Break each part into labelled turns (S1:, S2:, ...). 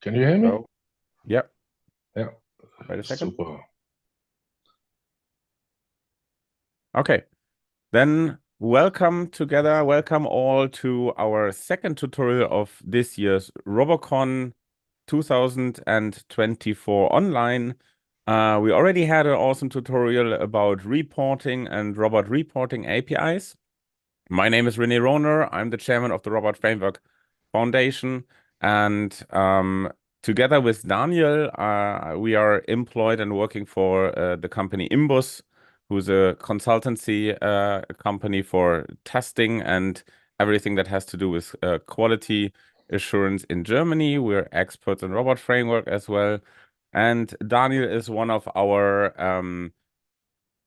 S1: Can you hear me?
S2: So, yeah.
S1: Yeah.
S2: Wait a second.
S1: Super.
S2: Okay. Then welcome together. Welcome all to our second tutorial of this year's RoboCon 2024 online. We already had an awesome tutorial about reporting and robot reporting APIs. My name is Rene. I'm the chairman of the Robot Framework Foundation, and together with Daniel, we are employed and working for the company Imbus, who's a consultancy company for testing and everything that has to do with quality assurance in Germany. We're experts in robot framework as well. And Daniel is one of our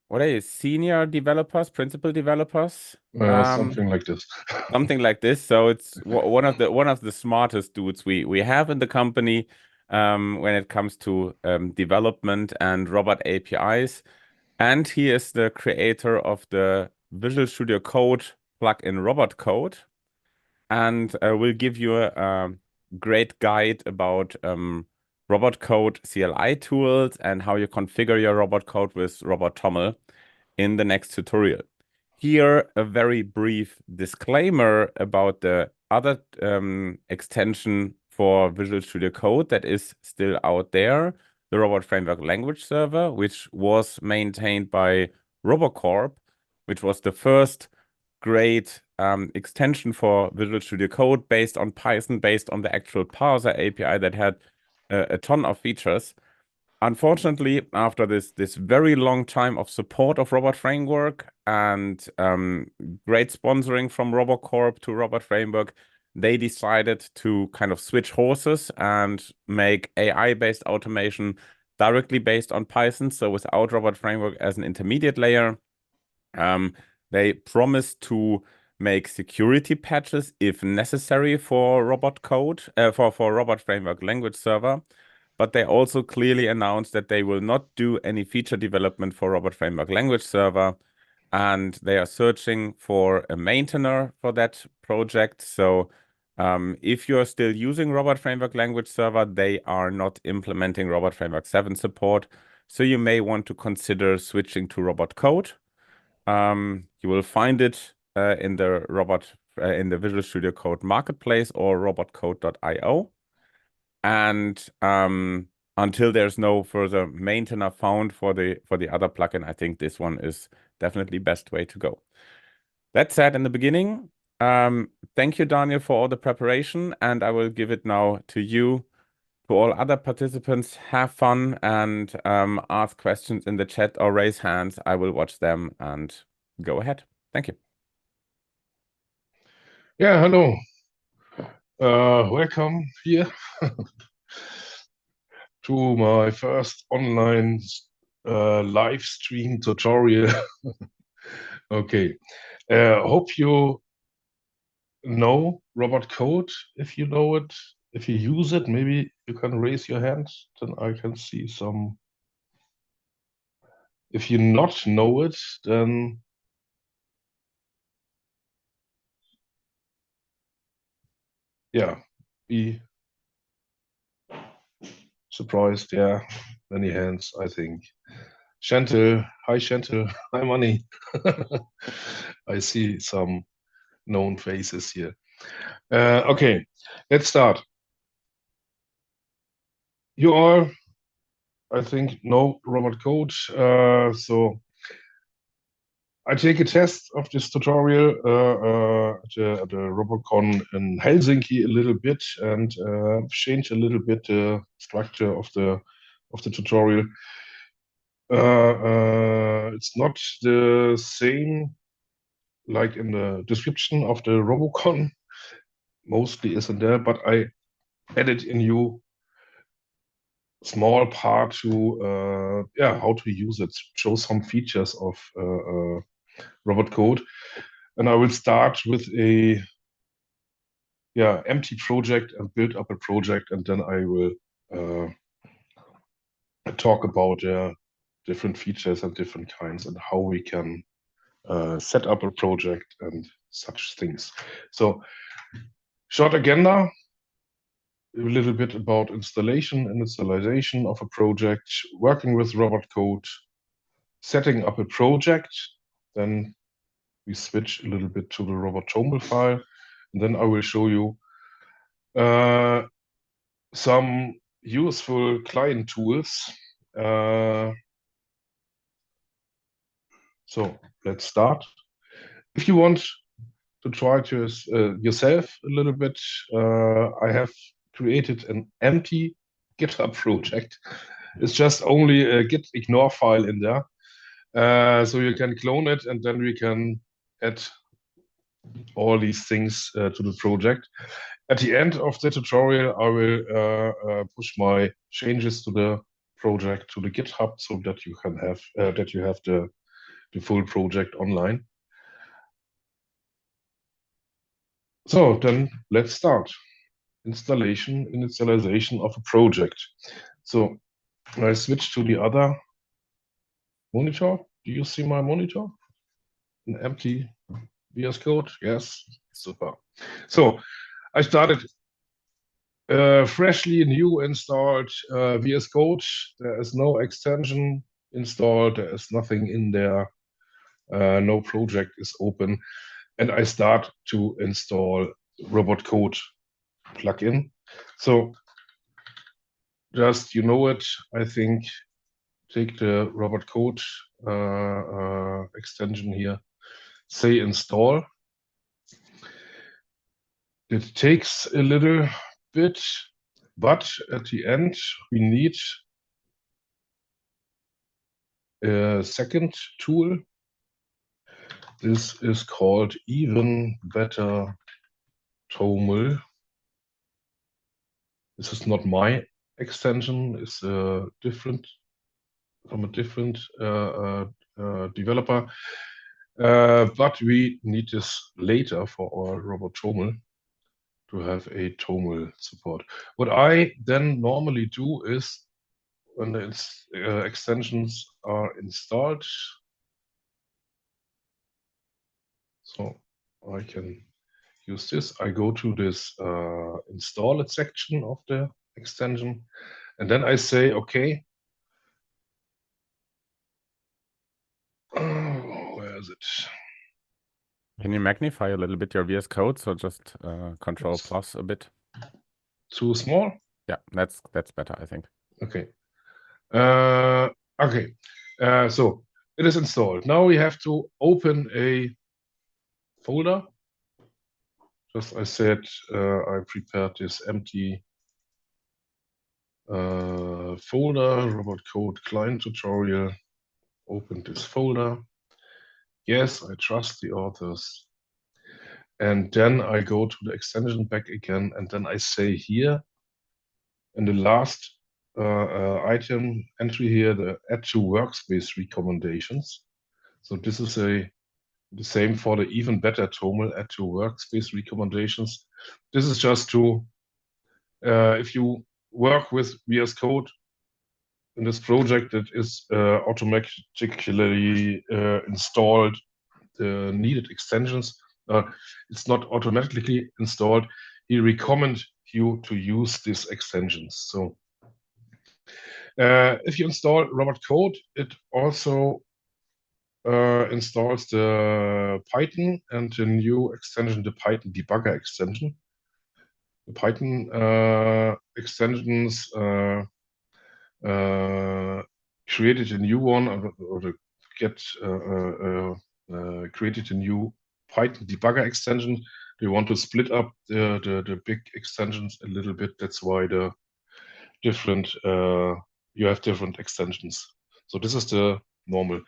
S2: what are you, senior developers, principal developers?
S1: Something like this.
S2: Something like this. So it's one of the smartest dudes we have in the company when it comes to development and robot APIs. And he is the creator of the Visual Studio Code plugin RobotCode, and will give you a great guide about RobotCode CLI tools and how you configure your robot code with Robot.toml in the next tutorial. Here, a very brief disclaimer about the other extension for Visual Studio Code that is still out there, the Robot Framework Language Server, which was maintained by RoboCorp, which was the first great extension for Visual Studio Code based on Python, based on the actual parser API that had a ton of features. Unfortunately, after this very long time of support of Robot Framework and great sponsoring from RoboCorp to Robot Framework, they decided to kind of switch horses and make AI-based automation directly based on Python, so without Robot Framework as an intermediate layer. They promised to make security patches if necessary for robot code, for Robot Framework Language Server. But they also clearly announced that they will not do any feature development for Robot Framework Language Server, and they are searching for a maintainer for that project. So if you're still using Robot Framework Language Server, they are not implementing Robot Framework 7 support. So you may want to consider switching to RobotCode. You will find it in the Visual Studio Code Marketplace or robotcode.io. And until there's no further maintainer found for the other plugin, I think this one is definitely best way to go. That said, in the beginning, thank you, Daniel, for all the preparation, and I will give it now to you. To all other participants, have fun and ask questions in the chat or raise hands. I will watch them and go ahead. Thank you.
S1: Yeah, hello. Welcome here to my first online live stream tutorial. Okay. Hope you know robot code. If you know it, if you use it, maybe you can raise your hand, then I can see some. If you not know it, then yeah, be surprised. Yeah, many hands, I think. Chantal, hi Chantal, hi Money. I see some known faces here. Okay, let's start. You all, I think, know robot code. So I take a test of this tutorial at the RoboCon in Helsinki a little bit and change a little bit the structure of the tutorial. It's not the same like in the description of the RoboCon, mostly isn't there, but I added a new small part to how to use it, show some features of robot code. And I will start with a empty project and build up a project, and then I will talk about different features and different kinds and how we can set up a project and such things. So short agenda. a little bit about installation, initialization of a project, working with robot code, setting up a project. Then we switch a little bit to the robot.toml file. And then I will show you some useful client tools. So let's start. If you want to try to yourself a little bit, I have created an empty GitHub project. It's just only a git ignore file in there. So you can clone it and then we can add all these things to the project. At the end of the tutorial, I will push my changes to the project to the GitHub so that you can have the full project online. So then let's start. Installation, initialization of a project. So I switch to the other monitor. Do you see my monitor? An empty Vscode? Yes, super. So I started freshly new installed Vscode. There is no extension installed. There is nothing in there. No project is open. And I start to install RobotCode plugin. So just, you know it, I think, take the RobotCode extension here, say install. It takes a little bit, but at the end, we need a second tool. This is called Even Better TOML. This is not my extension. It's different from a different developer. But we need this later for our robot.toml to have a TOML support. What I then normally do is when the extensions are installed, so I can use this. I go to this install it section of the extension, and then I say, okay, where is it?
S2: Can you magnify a little bit your VS Code? So just Control plus a bit.
S1: Too small?
S2: Yeah, that's better, I think.
S1: Okay. Okay. So it is installed. Now we have to open a folder. Just I said I prepared this empty folder, Robot Code Client Tutorial. Open this folder. Yes, I trust the authors. And then I go to the extension back again, and then I say here in the last item entry here, the add to workspace recommendations. So this is the same for the even better TOML, add to workspace recommendations. This is just to, if you work with VS Code in this project, that is automatically installed the needed extensions. It's not automatically installed. He recommends you to use these extensions. So if you install Robot Code, it also installs the Python and the new extension, the Python debugger extension. The Python extensions created a new one, or to get created a new Python debugger extension. They want to split up the big extensions a little bit. That's why the different you have different extensions. So this is the normal.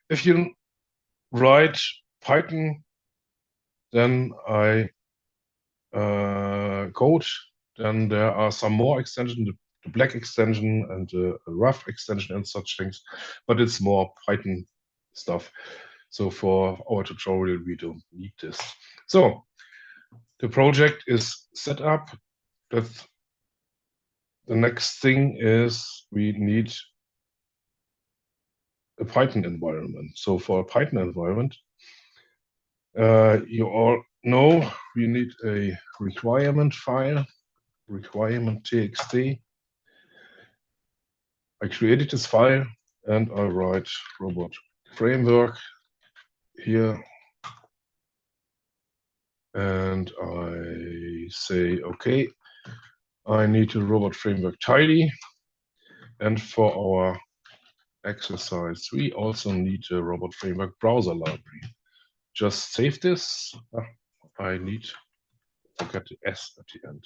S1: If you write Python, then I code. Then there are some more extensions, the black extension and the rough extension and such things, but it's more Python stuff. So for our tutorial, we don't need this. So the project is set up. That's the next thing is we need a Python environment. So for a Python environment, you all know we need a requirement file. requirement.txt. I created this file and I write robot framework here. And I say, okay, I need a robot framework tidy. And for our exercise, we also need a robot framework browser library. Just save this. I need to forget the S at the end.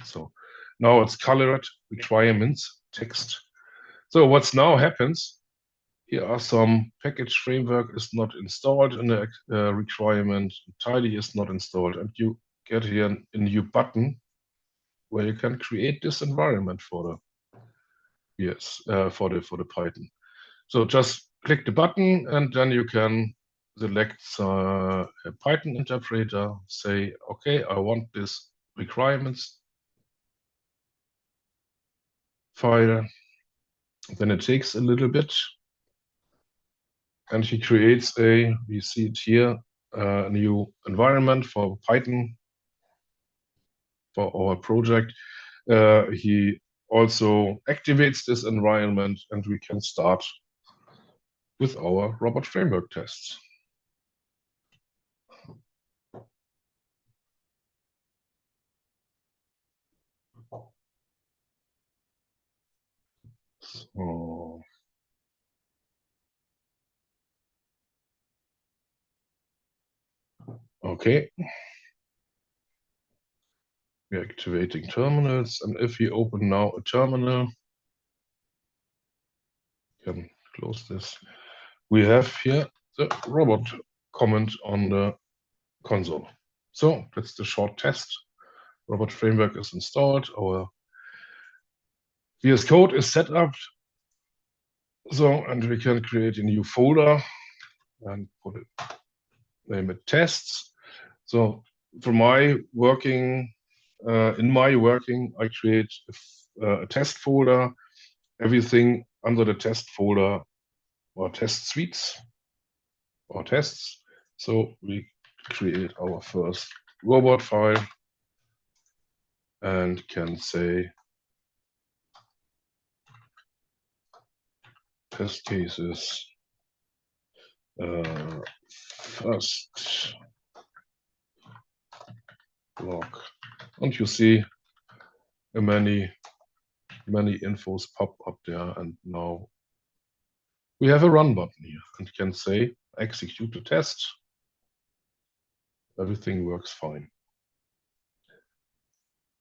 S1: So now it's colored requirements text. So what's now happens, here are some package framework is not installed in the requirement, tidy is not installed, and you get here a new button where you can create this environment for the for the Python. So just click the button and then you can select a Python interpreter, say, okay, I want this requirements file. Then it takes a little bit. And he creates we see it here, a new environment for Python for our project. He also activates this environment and we can start with our robot framework tests. So, okay. We're activating terminals, and if we open now a terminal, can close this. We have here the robot comment on the console. So that's the short test. Robot framework is installed. Our Vscode is set up. So, and we can create a new folder and put it, name it tests. So for my working, in my working, I create a test folder, everything under the test folder or test suites or tests. So we create our first robot file and can say test cases first block. And you see many infos pop up there, and now we have a run button here and can say execute the test. Everything works fine.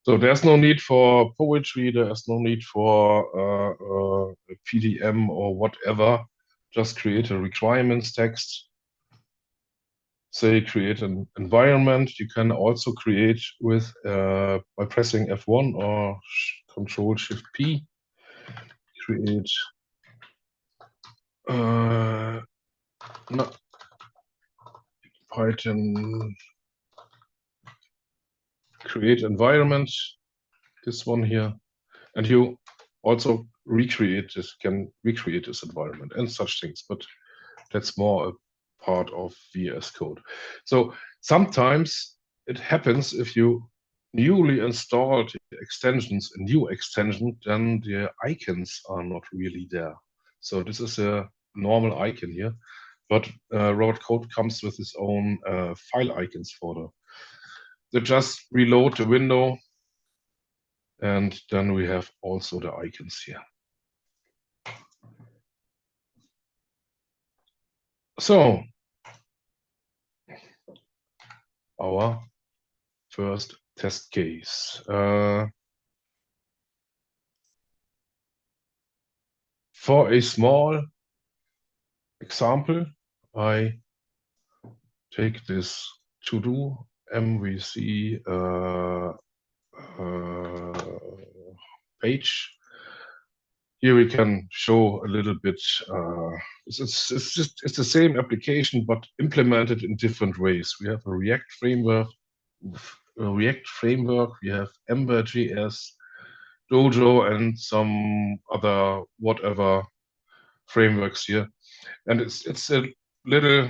S1: So there's no need for poetry, there's no need for PDM or whatever. Just create a requirements text. Say create an environment. You can also create with by pressing F1 or Control-Shift-P. Create no, Python create environment. This one here, and you also can recreate this environment and such things. But that's more a part of Vscode. So sometimes it happens if you newly installed extensions, a new extension, then the icons are not really there. So this is a normal icon here, but RobotCode comes with its own file icons for they just reload the window, and then we have also the icons here. So our first test case. For a small example, I take this to-do MVC page. Here we can show a little bit. It's the same application, but implemented in different ways. We have a React framework. We have Ember.js, Dojo, and some other whatever frameworks here. And it's a little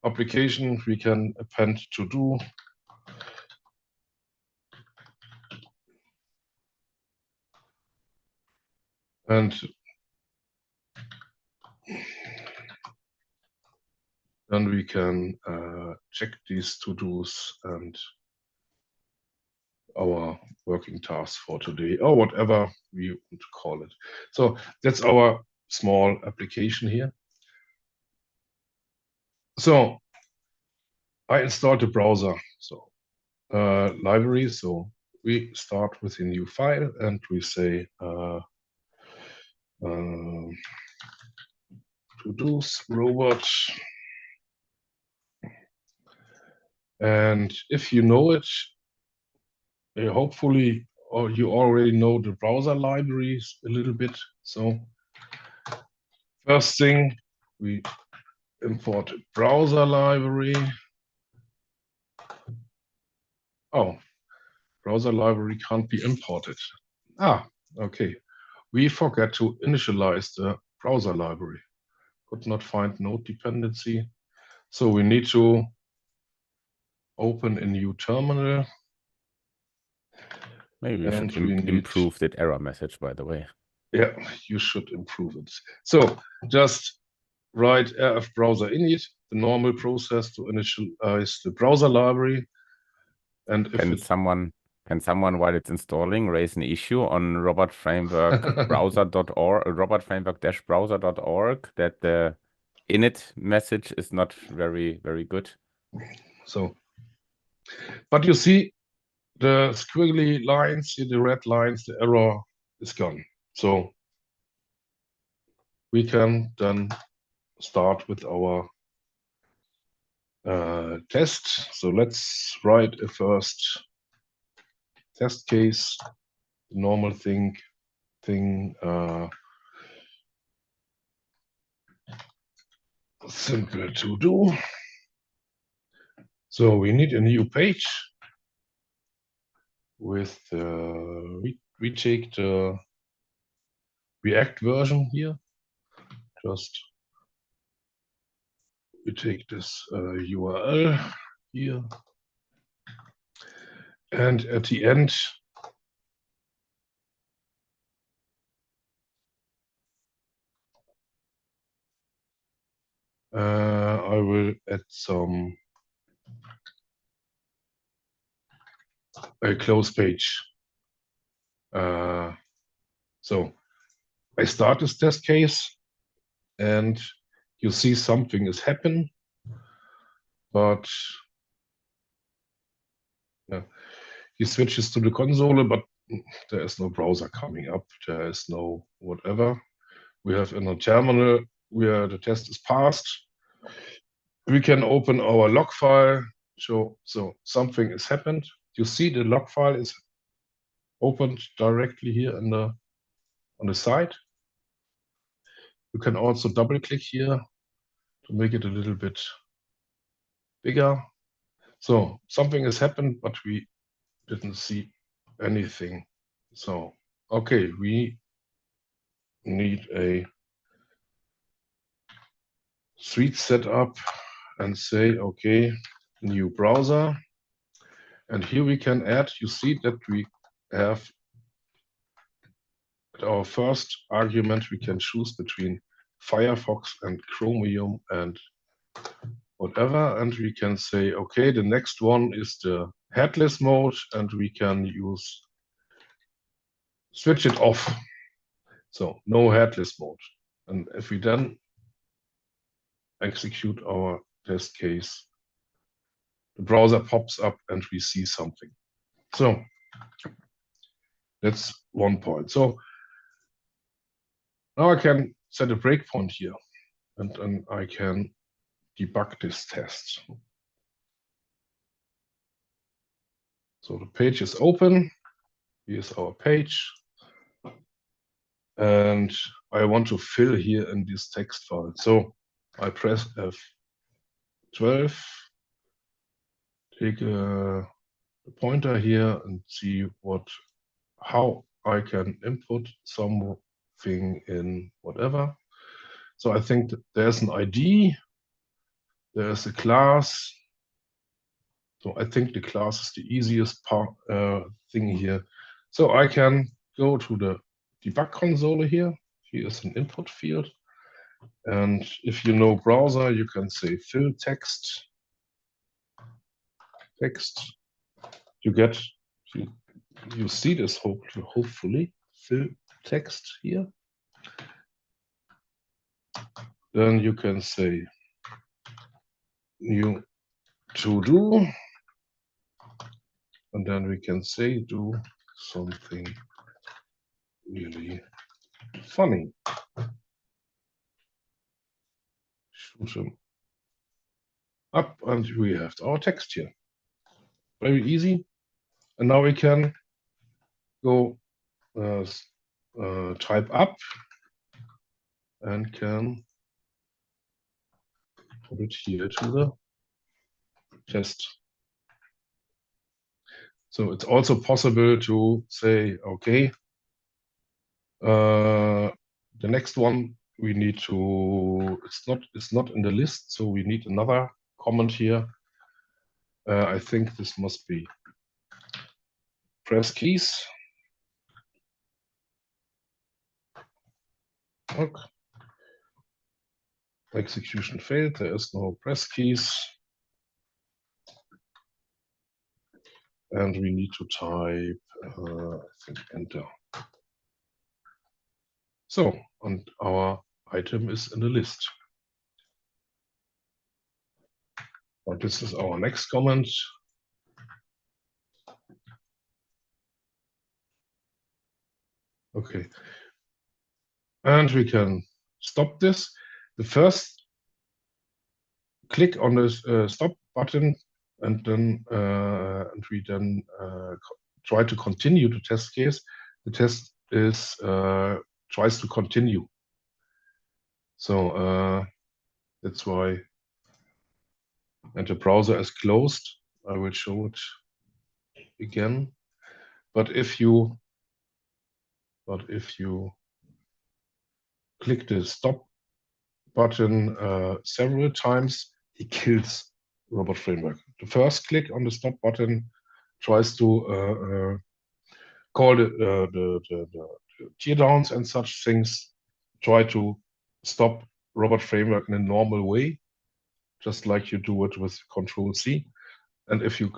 S1: application we can append to do. And then we can check these to-dos and our working tasks for today, or whatever we want to call it. So that's our small application here. So I installed the browser library. So we start with a new file and we say to-dos robot. And if you know it, hopefully, or you already know the browser libraries a little bit. So first thing, we import a browser library. Oh, browser library can't be imported. Okay. We forget to initialize the browser library. Could not find node dependency. So we need to open a new terminal.
S2: Maybe we should improve that error message, by the way.
S1: Yeah, you should improve it. So just write rf browser init, the normal process to initialize the browser library. And if
S2: can someone, while it's installing, raise an issue on robot framework browser.org, robot framework-browser.org, that the init message is not very, very good?
S1: So, but you see the squiggly lines, the red lines, the error is gone. So we can then start with our test. So let's write a first test case, normal thing, simple to do. So we need a new page with we take the React version here. Just we take this URL here, and at the end I will add some a close page. So I start this test case, and you see something is happening, but yeah, he switches to the console, but there is no browser coming up. There is no whatever. We have in a terminal where the test is passed. We can open our log file. So something has happened. You see the log file is opened directly here on the side. You can also double click here to make it a little bit bigger. So something has happened, but we didn't see anything. So, okay, we need a suite setup and say, okay, new browser. And here we can add, you see that we have our first argument, we can choose between Firefox and Chromium and whatever. And we can say, okay, the next one is the headless mode, and we can switch it off. So no headless mode. And if we then execute our test case, the browser pops up and we see something. So that's one point. So now I can set a breakpoint here, and I can debug this test. So the page is open. Here's our page. And I want to fill here in this text file. So I press F12, take the pointer here and see how I can input something in whatever. So I think that there's an ID, there's a class. So I think the class is the easiest thing here. So I can go to the DebugConsole here. Here is an input field. And if you know browser, you can say fill text. You get, you see this hopefully, fill text here. Then you can say new to do. And then we can say do something really funny. Shoot them up and we have our text here. Very easy. And now we can go type up and can put it here to the test. So it's also possible to say, okay, the next one we need to, it's not in the list, so we need another comment here. I think this must be press keys. Okay. Execution failed, there is no press keys. And we need to type, I think, enter. So, and our item is in the list. But this is our next comment. Okay. And we can stop this. The first click on this stop button, and then we then try to continue the test case. The test is tries to continue. So that's why. And the browser is closed. I will show it again. But if you click the stop button several times, it kills Robot Framework. The first click on the stop button tries to call the teardowns and such things, try to stop Robot Framework in a normal way, just like you do it with Control-C. And if you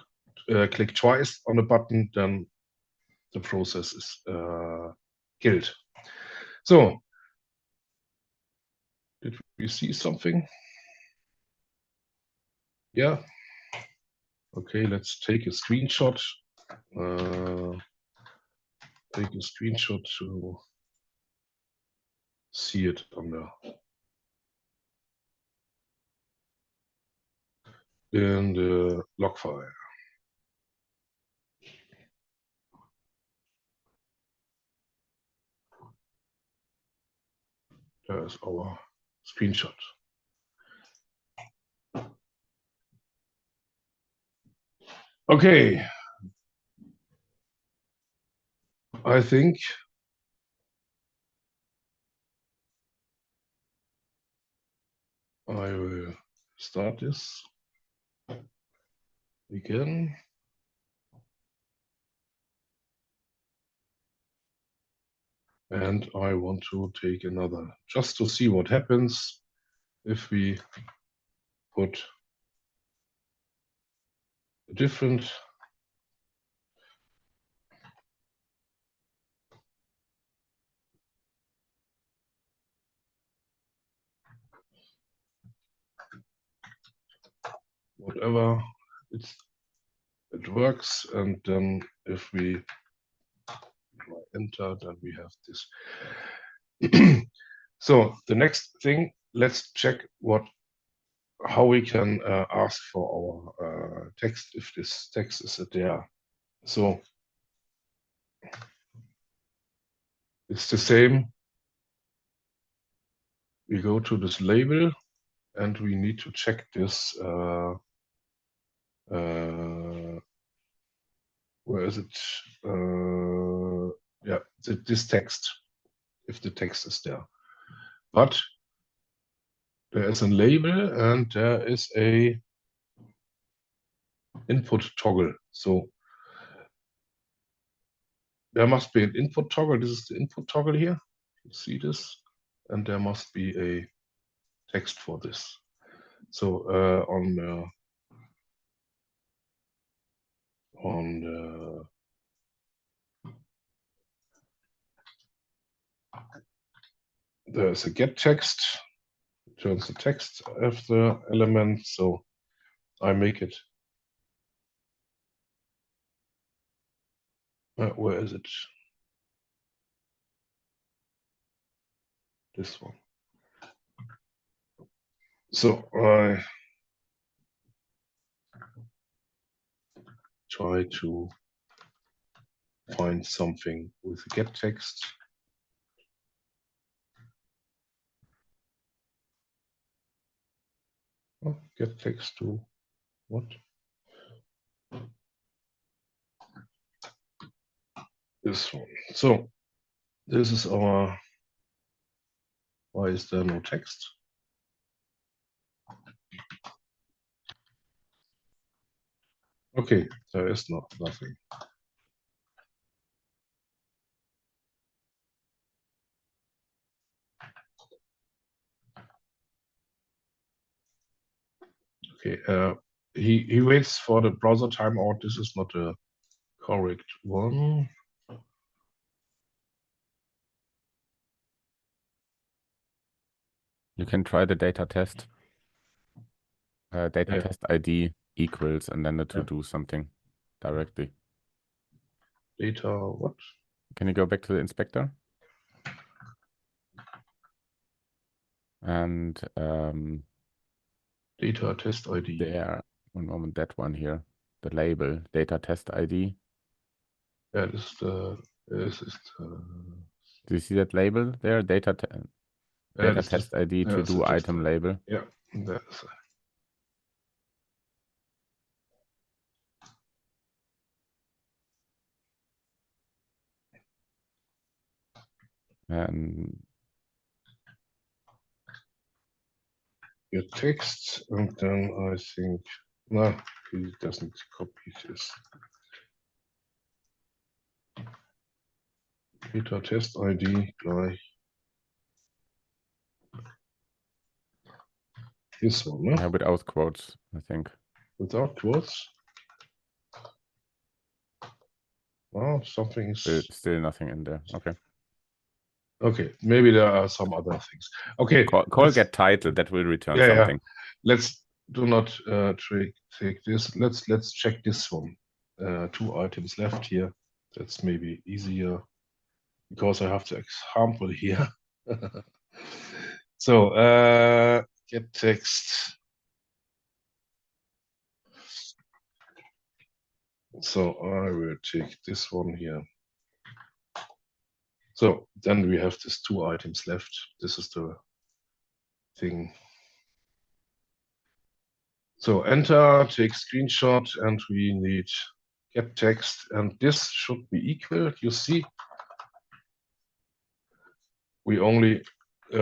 S1: click twice on the button, then the process is killed. So, did we see something? Yeah. Okay, let's take a screenshot. Take a screenshot to see it on in the log file. There's our screenshot. Okay. I think I will start this again. And I want to take another, just to see what happens if we put a different whatever, it works. And then if we enter, then we have this. So the next thing, let's check how we can ask for our text if this text is there. So it's the same. We go to this label and we need to check this. Where is it? Yeah, this text, if the text is there. But there is a label and there is a input toggle. So there must be an input toggle. This is the input toggle here. You see this, and there must be a text for this. So on there's a get text, returns the text of the element. So I make it. Where is it? This one. So I try to find something with get text. Oh, get text to what? This one. So this is our. Why is there no text? Okay, there is nothing. Okay, he waits for the browser timeout. This is not a correct one.
S2: You can try the data test. Data test ID equals, and then to do something directly.
S1: Data what?
S2: Can you go back to the inspector? And
S1: data test ID.
S2: There, one moment, that one here, the label data test ID.
S1: Yeah, this is the.
S2: Do you see that label there? Data test ID to do item label.
S1: Yeah, that's.
S2: And
S1: Your text, and then I think no, he doesn't copy this. Data test ID gleich this one, no?
S2: yeah, without quotes, I think.
S1: Without quotes. Oh, something is
S2: still nothing in there. Okay.
S1: Okay, maybe there are some other things. Okay,
S2: call get title, that will return something.
S1: Yeah. Let's do not take this. Let's check this one. 2 items left here. That's maybe easier because I have the example here. So get text. So I will take this one here. So then we have these 2 items left. This is the thing. So enter, take screenshot, and we need get text, and this should be equal. You see, we only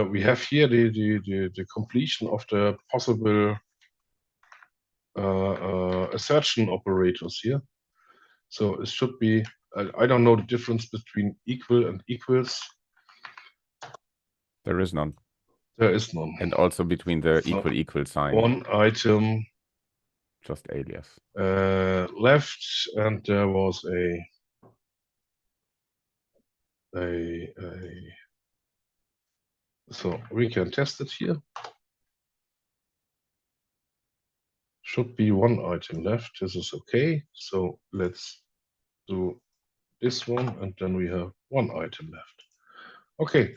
S1: we have here the completion of the possible assertion operators here. So it should be. I don't know the difference between equal and equals.
S2: There is none.
S1: There is none.
S2: And also between the equal sign.
S1: One item.
S2: Just alias.
S1: Left, and there was so we can test it here. Should be 1 item left. This is okay. So let's do this one, and then we have 1 item left. Okay.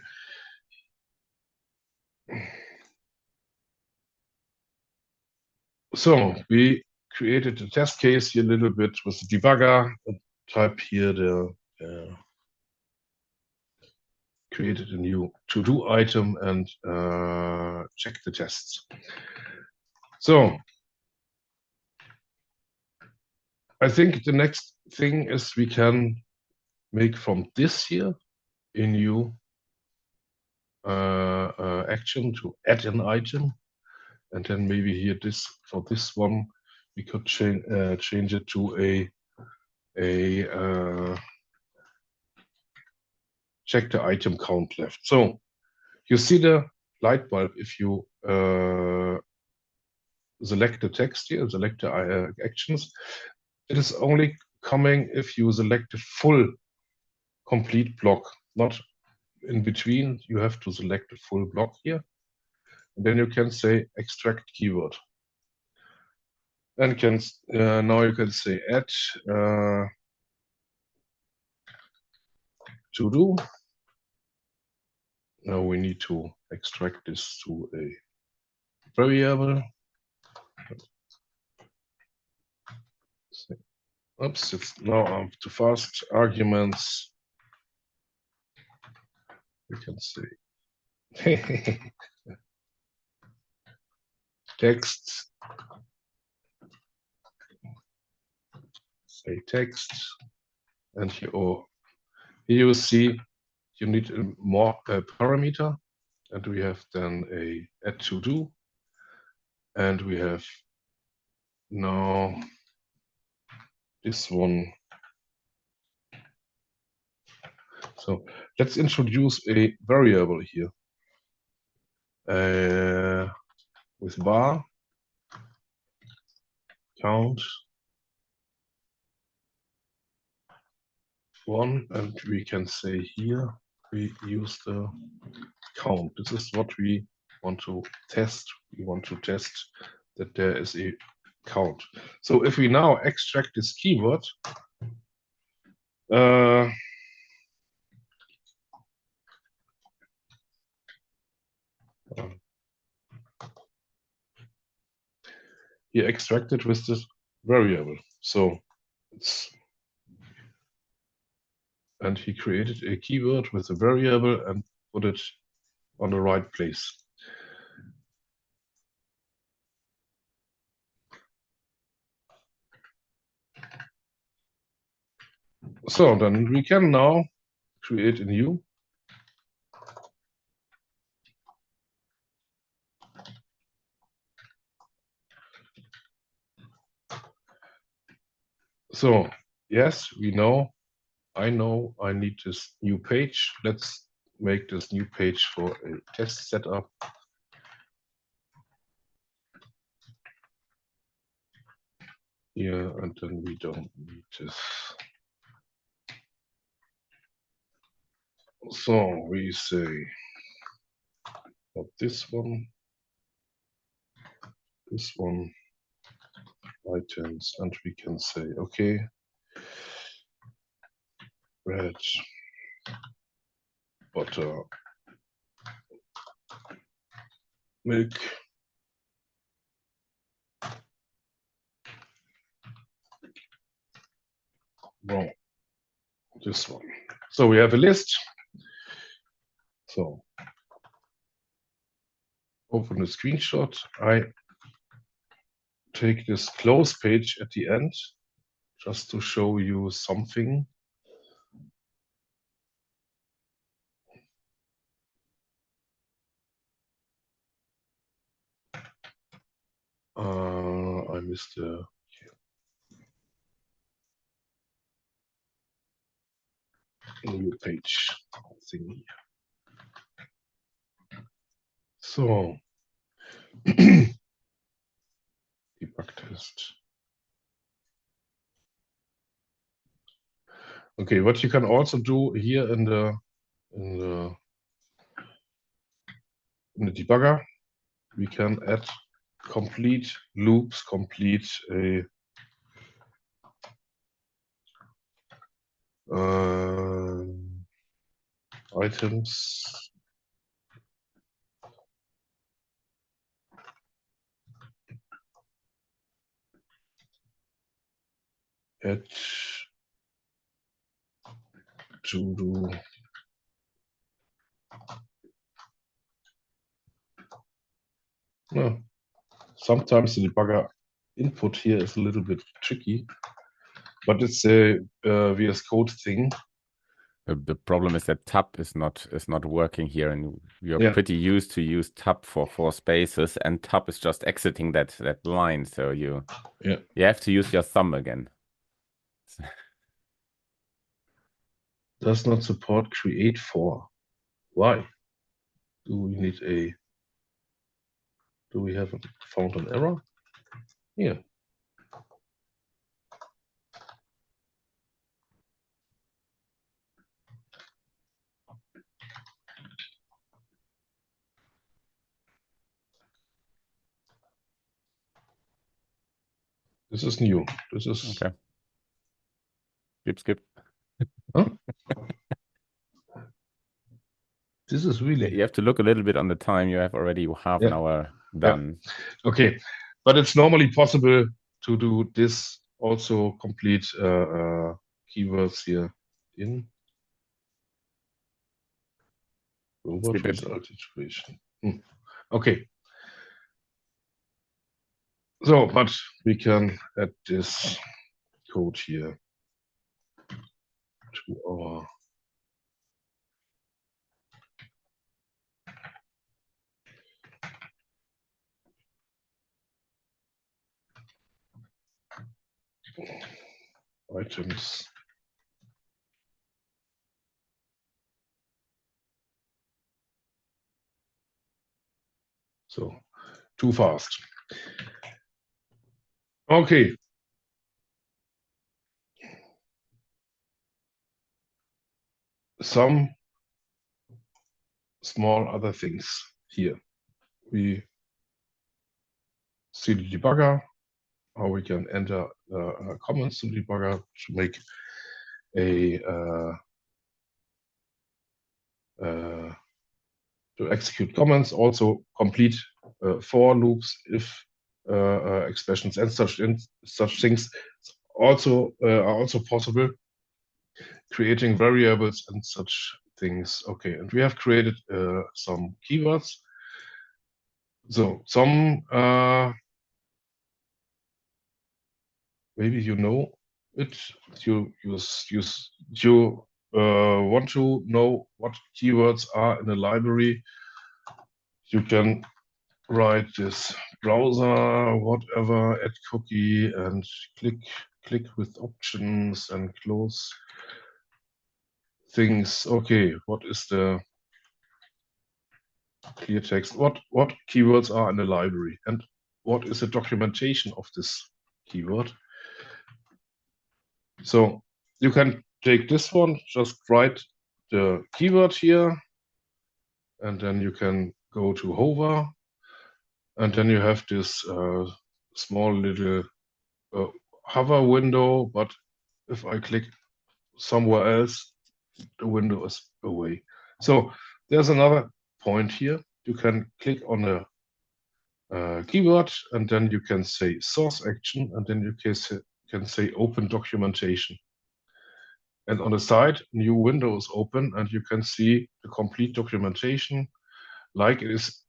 S1: So we created a test case here a little bit with the debugger. Type here created a new to-do item and check the tests. So I think the next thing is we can make from this here a new action to add an item, and then maybe here for this one we could change it to a check the item count left. So you see the light bulb if you select the text here, select the actions. It is only coming if you select the full complete block, not in between. You have to select the full block here. And then you can say extract keyword. And now you can say add to do. Now we need to extract this to a variable. Oops, it's now too fast. Arguments. We can say text. Say text. And here, here you see you need a more parameter. And we have then a add to do. And we have now this one. So let's introduce a variable here with var count 1, and we can say here we use the count. This is what we want to test. We want to test that there is a count. So if we now extract this keyword, he extracted with this variable. So and he created a keyword with a variable and put it on the right place. So then we can now create a new. So yes, we know, I know I need this new page. Let's make this new page for a test setup. Here, and then we don't need this. So we say this one, items, and we can say, okay, red, butter, milk, wrong, this one. So we have a list. So open the screenshot. I take this close page at the end just to show you something. I missed the new page thingy. So debug test. Okay, what you can also do here in the debugger, we can add complete loops, complete a items. Add to do. No. Sometimes the debugger input here is a little bit tricky, but it's a Vscode thing.
S2: The problem is that tab is not working here, and you're pretty used to use tab for 4 spaces, and tab is just exiting that line. So you have to use your thumb again.
S1: does not support create for. Why? Do we have found an error? Here. This is new. This is
S2: okay. Skip.
S1: Huh? This is really.
S2: You have to look a little bit on the time. You have already half an hour done.
S1: Yeah. Okay, but it's normally possible to do this also complete keywords here in robot result iteration. Okay. So, but we can add this code here to our items. So, too fast. Okay. Some small other things here. We see the debugger, how we can enter comments to the debugger to make a to execute comments, also complete for loops if expressions and such things also are also possible. Creating variables and such things. Okay, and we have created some keywords. So some maybe you know it. You want to know what keywords are in a library. You can write this browser, whatever, add cookie, and click with options and close things. Okay, what is the clear text? What keywords are in the library, and what is the documentation of this keyword? So you can take this one, just write the keyword here, and then you can go to hover, and then you have this small little hover window, but if I click somewhere else, the window is away. So there's another point here. You can click on the keyword, and then you can say source action, and then you can say open documentation. And on the side, new window is open, and you can see the complete documentation, like it is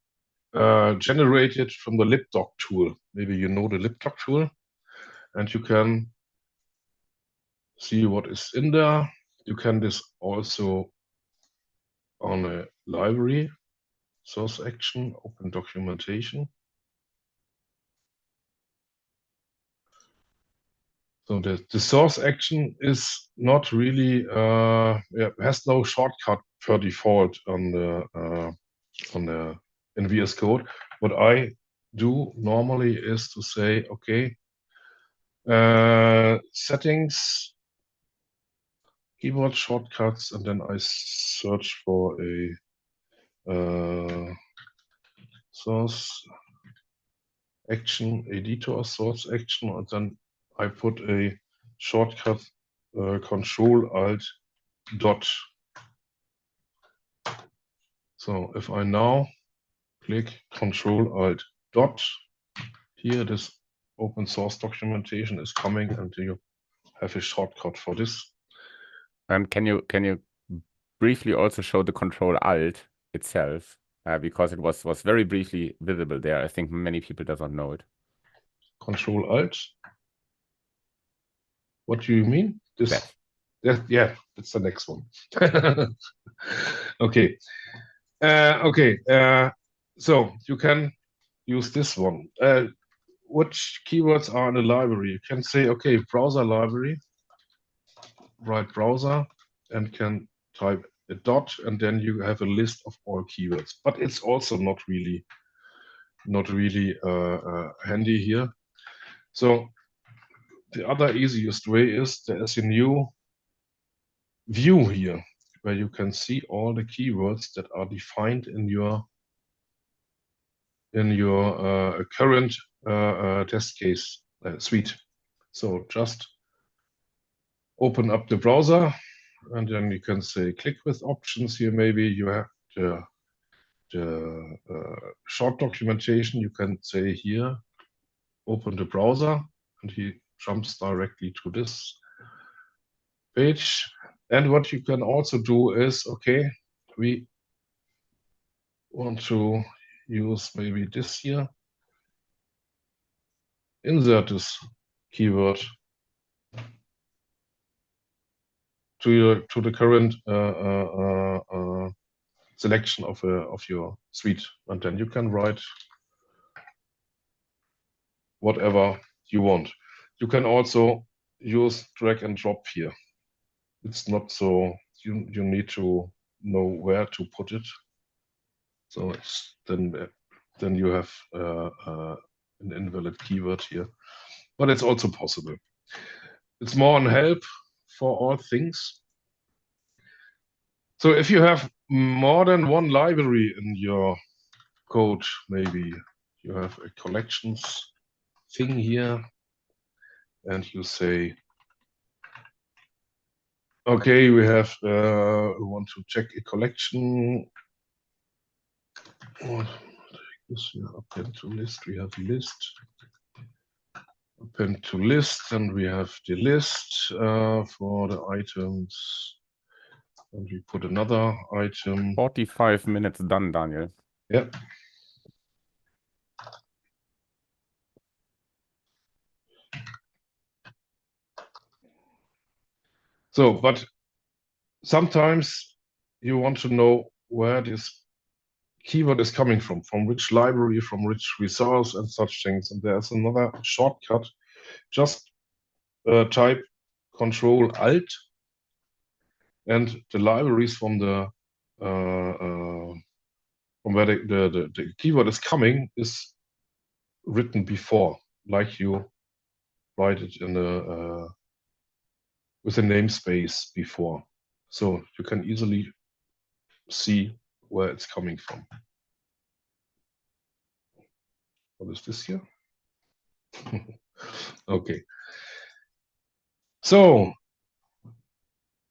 S1: generated from the libdoc tool. Maybe you know the libdoc tool, and you can see what is in there. You can this also on a library, source action, open documentation. So the source action is not really has no shortcut per default on the in Vscode. What I do normally is to say, okay, settings, keyboard shortcuts, and then I search for a source action editor, source action, and then I put a shortcut Control-Alt-Dot. So if I now click Control-Alt-Dot, here this open source documentation is coming, and you have a shortcut for this.
S2: And can you briefly also show the Control-Alt itself? Because it was very briefly visible there. I think many people does not know it.
S1: Control-Alt. What do you mean? This. Yeah, that's the next one. Okay. So you can use this one. Which keywords are in the library? You can say, okay, browser library, write browser, and can type a dot, and then you have a list of all keywords. But it's also not really handy here. So the other easiest way is there is a new view here where you can see all the keywords that are defined in your current test case suite. So just open up the browser, and then you can say click with options here. Maybe you have the short documentation. You can say here, open the browser, and he jumps directly to this page. And what you can also do is, okay, we want to use maybe this here. Insert this keyword to the current selection of your suite, and then you can write whatever you want. You can also use drag and drop here. It's not so you need to know where to put it. So it's then you have an invalid keyword here, but it's also possible. It's more on help for all things. So if you have more than one library in your code, maybe you have a collections thing here, and you say, okay, we want to check a collection. This here, append to list. We have list. Append to list, and we have the list for the items. And we put another item.
S2: 45 minutes done, Daniel.
S1: Yeah. So, but sometimes you want to know where this keyword is coming from which library, from which resource, and such things. And there's another shortcut. Just type Control-Alt, and the libraries from the from where the keyword is coming is written before, like you write it in with a namespace before, so you can easily see where it's coming from. What is this here? Okay. So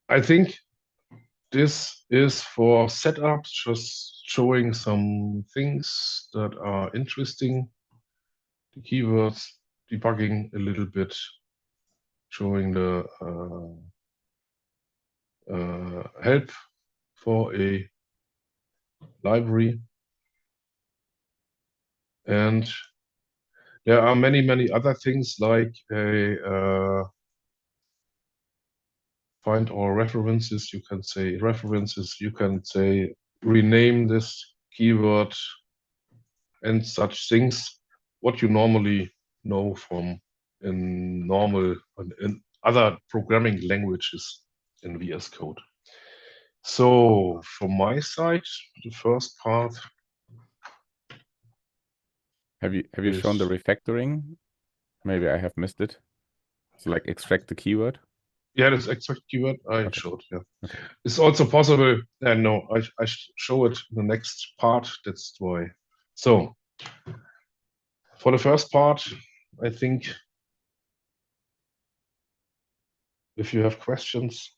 S1: I think this is for setups, just showing some things that are interesting. The keywords, debugging a little bit, showing the help for a library. And there are many other things like a find all references. You can say references. You can say rename this keyword and such things. What you normally know from in other programming languages in Vscode. So from my side, the first part.
S2: Have you shown the refactoring? Maybe I have missed it. So like extract the keyword.
S1: Yeah, this extract keyword I showed. Yeah,
S2: okay.
S1: It's also possible. No, I show it in the next part. That's why. So for the first part, I think if you have questions,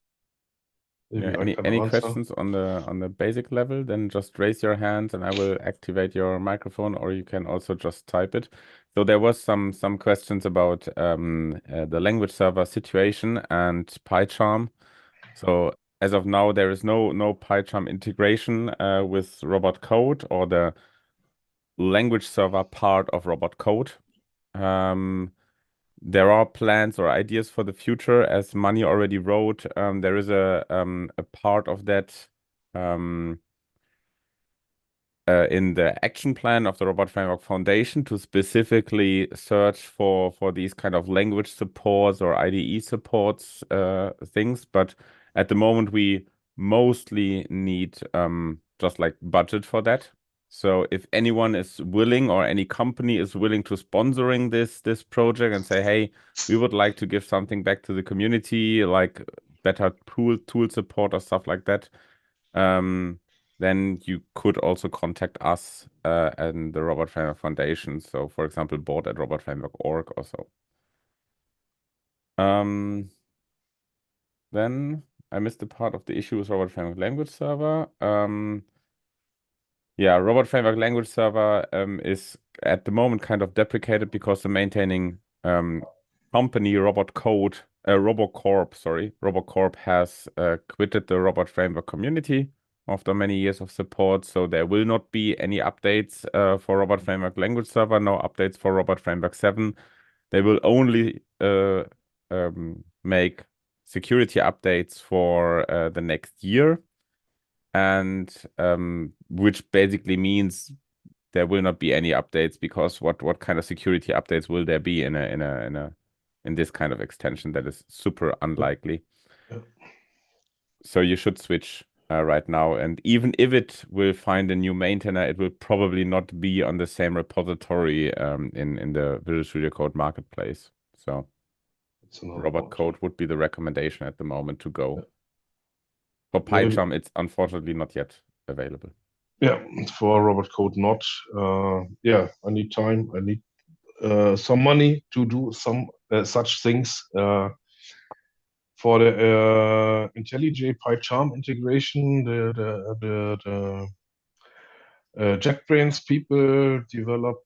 S1: maybe I can
S2: any
S1: answer.
S2: questions on the basic level, then just raise your hand and I will activate your microphone, or you can also just type it. So there was some questions about the language server situation and PyCharm. So as of now, there is no PyCharm integration with RobotCode or the language server part of RobotCode. There are plans or ideas for the future, as Mani already wrote. There is a part of that in the action plan of the Robot Framework Foundation to specifically search for these kind of language supports or IDE supports things. But At the moment, we mostly need just like budget for that. So if anyone is willing, or any company is willing to sponsoring this project and say, hey, we would like to give something back to the community, like better tool support or stuff like that, then you could also contact us and the Robot Framework Foundation. So, for example, board@robotframework.org or so. Then I missed the part of the issue with Robot Framework Language Server. Yeah, Robot Framework Language Server is at the moment kind of deprecated because the maintaining company RobotCorp has quitted the Robot Framework community after many years of support. So there will not be any updates for Robot Framework Language Server, no updates for Robot Framework 7. They will only make security updates for the next year, and which basically means there will not be any updates, because what kind of security updates will there be in this kind of extension? That is super unlikely.
S1: Yeah.
S2: So you should switch right now, and even if it will find a new maintainer, it will probably not be on the same repository in the Visual Studio Code marketplace. So RobotCode would be the recommendation at the moment to go.
S1: Yeah.
S2: For PyCharm, it's unfortunately not yet available.
S1: Yeah, for RobotCode not. Yeah, I need time. I need some money to do some such things. For the IntelliJ PyCharm integration, the JetBrains people develop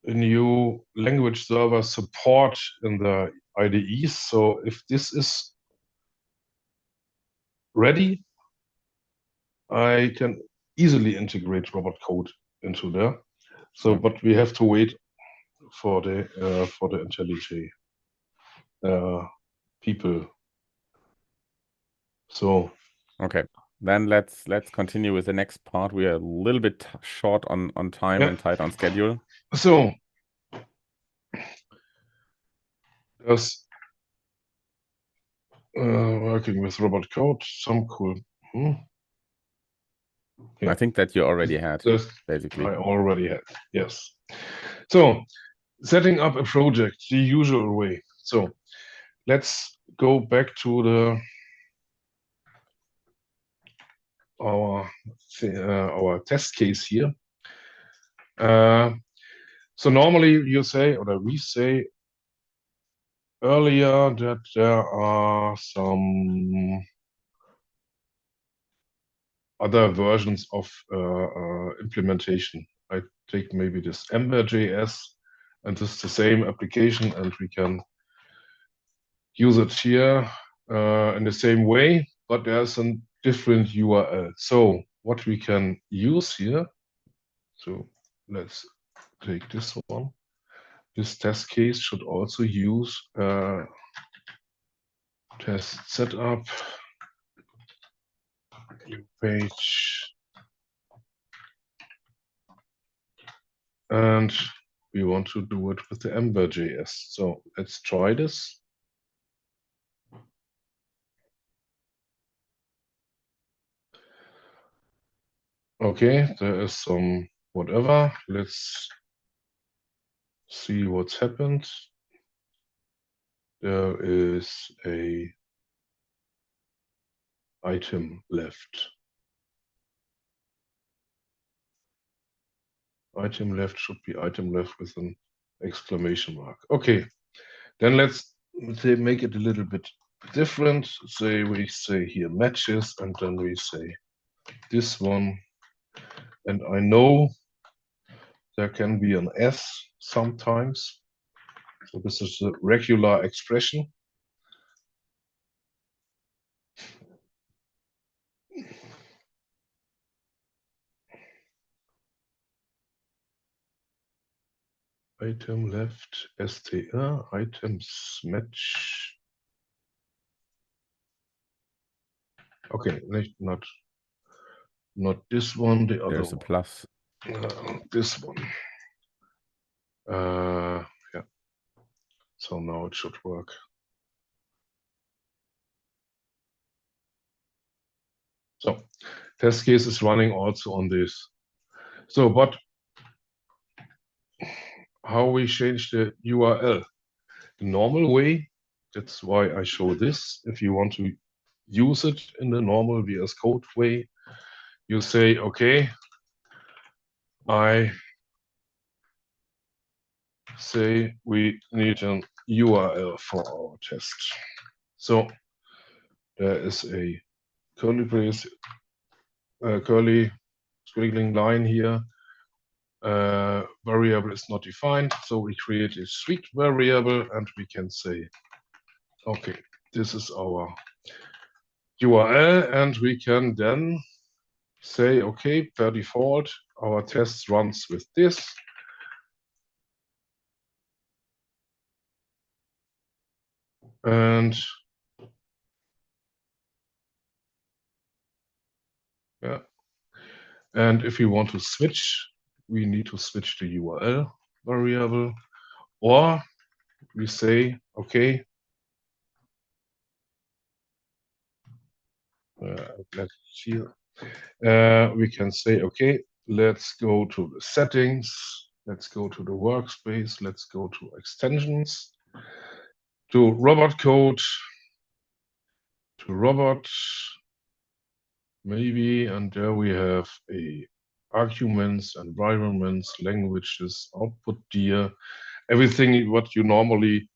S1: a new language server support in the IDEs. So if this is ready, I can easily integrate RobotCode into there. So, but we have to wait for the IntelliJ people. So
S2: okay, then let's continue with the next part. We are a little bit short on time and tight on schedule.
S1: So there's working with RobotCode, some cool.
S2: I think that you already had, basically.
S1: I already had, yes. So setting up a project the usual way. So let's go back to our test case here. So normally you say, or we say earlier, that there are some other versions of implementation. I take maybe this Ember.js, and this is the same application, and we can use it here in the same way, but there's a different URL. So what we can use here, so let's take this one. This test case should also use test setup, new page, and we want to do it with the Ember.js. So let's try this. Okay, there is some whatever. Let's see what's happened. There is a item left. Item left should be item left with an exclamation mark. Okay, then let's make it a little bit different. Say we say here matches, and then we say this one. And I know there can be an S sometimes. So this is a regular expression. Item left, str, items match. Okay, not this one, the other
S2: There's a plus.
S1: this one. Yeah. So now it should work. So test case is running also on this. So, but how we change the URL? The normal way, that's why I show this. If you want to use it in the normal Vscode way, you say, okay, I say we need an URL for our test. So there is a curly brace, curly squiggling line here. Variable is not defined, so we create a suite variable and we can say, okay, this is our URL, and we can then say, okay, per default, our test runs with this. And yeah, and if we want to switch, we need to switch the URL variable, or we say, okay, let's see. We can say, okay, let's go to the settings, let's go to the workspace, let's go to extensions, to robot code, to robot, maybe, and there we have a arguments, environments, languages, output dir, everything what you normally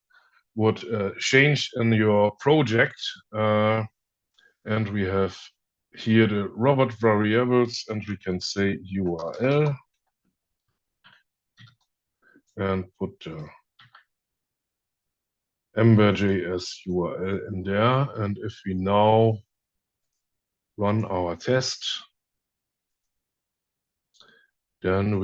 S1: would change in your project. And we have here the robot variables, and we can say URL and put the ember.js URL in there. And if we now run our test, then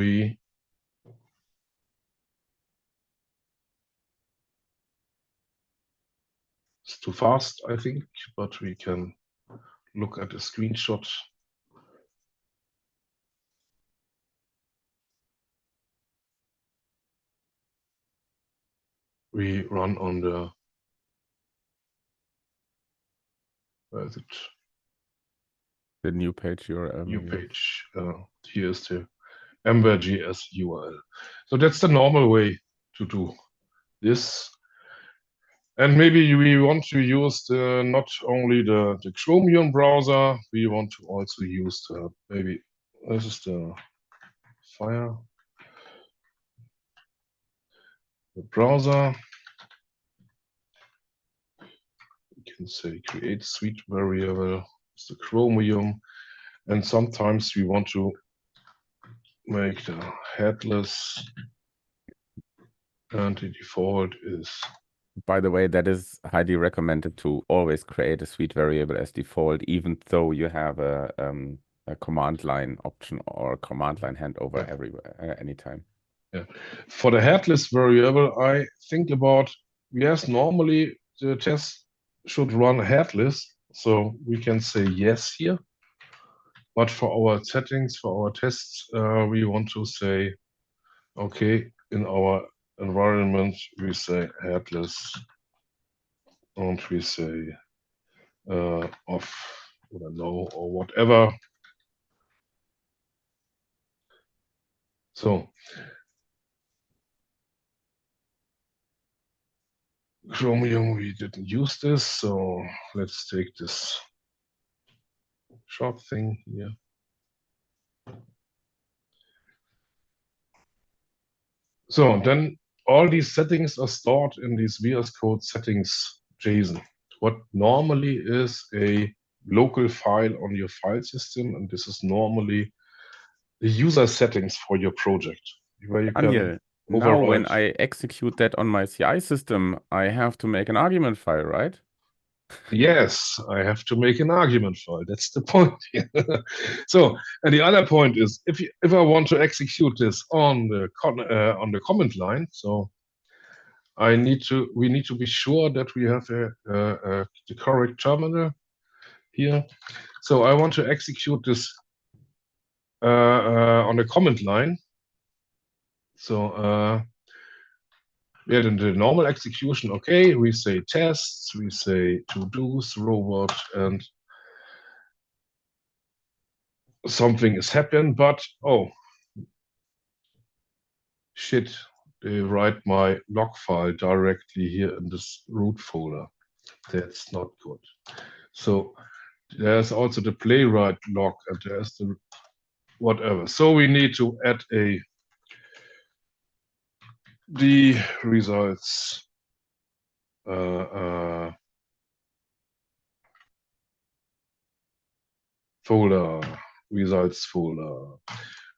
S1: it's too fast, I think, but we can look at a screenshot. We run on the, where is it?
S2: The new page URL.
S1: New page. Here's the ember.js URL. So that's the normal way to do this. And maybe we want to use not only the Chromium browser, we want to also use maybe this is the Fire, the browser. We can say create suite variable, it's the Chromium, and sometimes we want to make the headless, and the default is.
S2: By the way, that is highly recommended to always create a suite variable as default, even though you have a command line option or a command line handover everywhere, anytime.
S1: Yeah. For the headless variable, I think about, yes, normally the test should run headless, so we can say yes here. But for our settings, for our tests, we want to say, okay, in our environment, we say headless, and we say off, I don't know, or whatever. So Chromium, we didn't use this, so let's take this short thing here. So then all these settings are stored in these Vscode settings JSON. What normally is a local file on your file system, and this is normally the user settings for your project, where you
S2: Daniel,
S1: can
S2: now when
S1: override.
S2: I execute that on my CI system, I have to make an argument file, right?
S1: Yes, I have to make an argument file. That's the point. So, and the other point is, if I want to execute this on the command line, so we need to be sure that we have the correct terminal here. So I want to execute this on the command line. So yeah, in the normal execution, okay, we say tests, we say to-dos, robot, and something is happening, but oh shit, they write my log file directly here in this root folder. That's not good. So there's also the playwright log, and there's the whatever. So we need to add the results folder, results folder.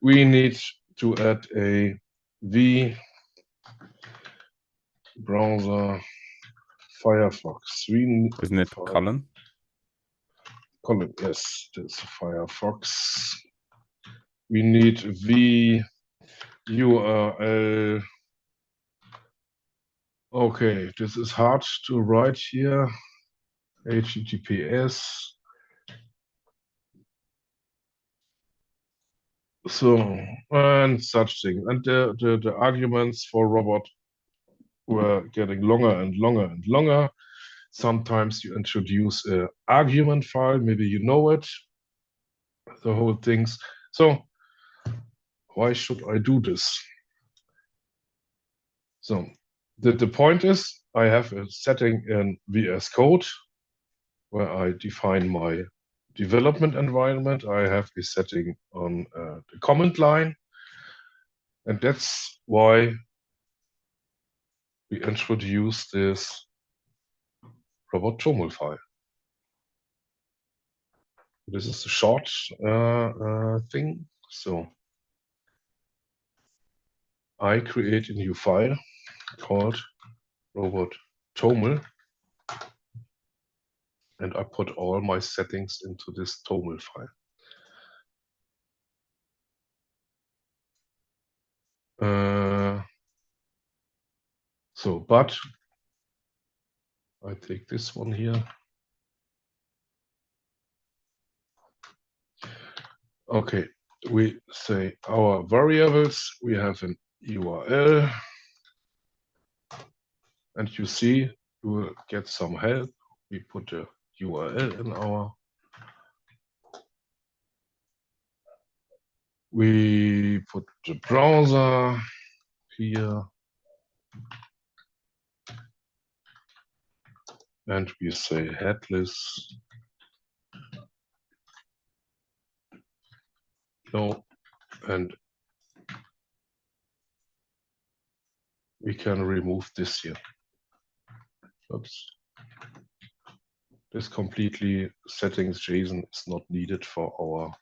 S1: We need to add a v browser Firefox.
S2: Isn't it colon?
S1: Colon, yes, that's Firefox. We need v URL. Okay, this is hard to write here. HTTPS. So, and such thing. And the arguments for robot were getting longer and longer and longer. Sometimes you introduce an argument file, maybe you know it, the whole things. So why should I do this? So the point is I have a setting in Vscode where I define my development environment. I have a setting on the command line. And that's why we introduce this Robot.toml file. This is a short thing. So I create a new file called Robot.toml, and I put all my settings into this toml file. But I take this one here. Okay, we say our variables, we have an URL, and you see you will get some help. We put the URL in our, we put the browser here, and we say headless. No, and we can remove this here. Oops. This completely settings.json is not needed for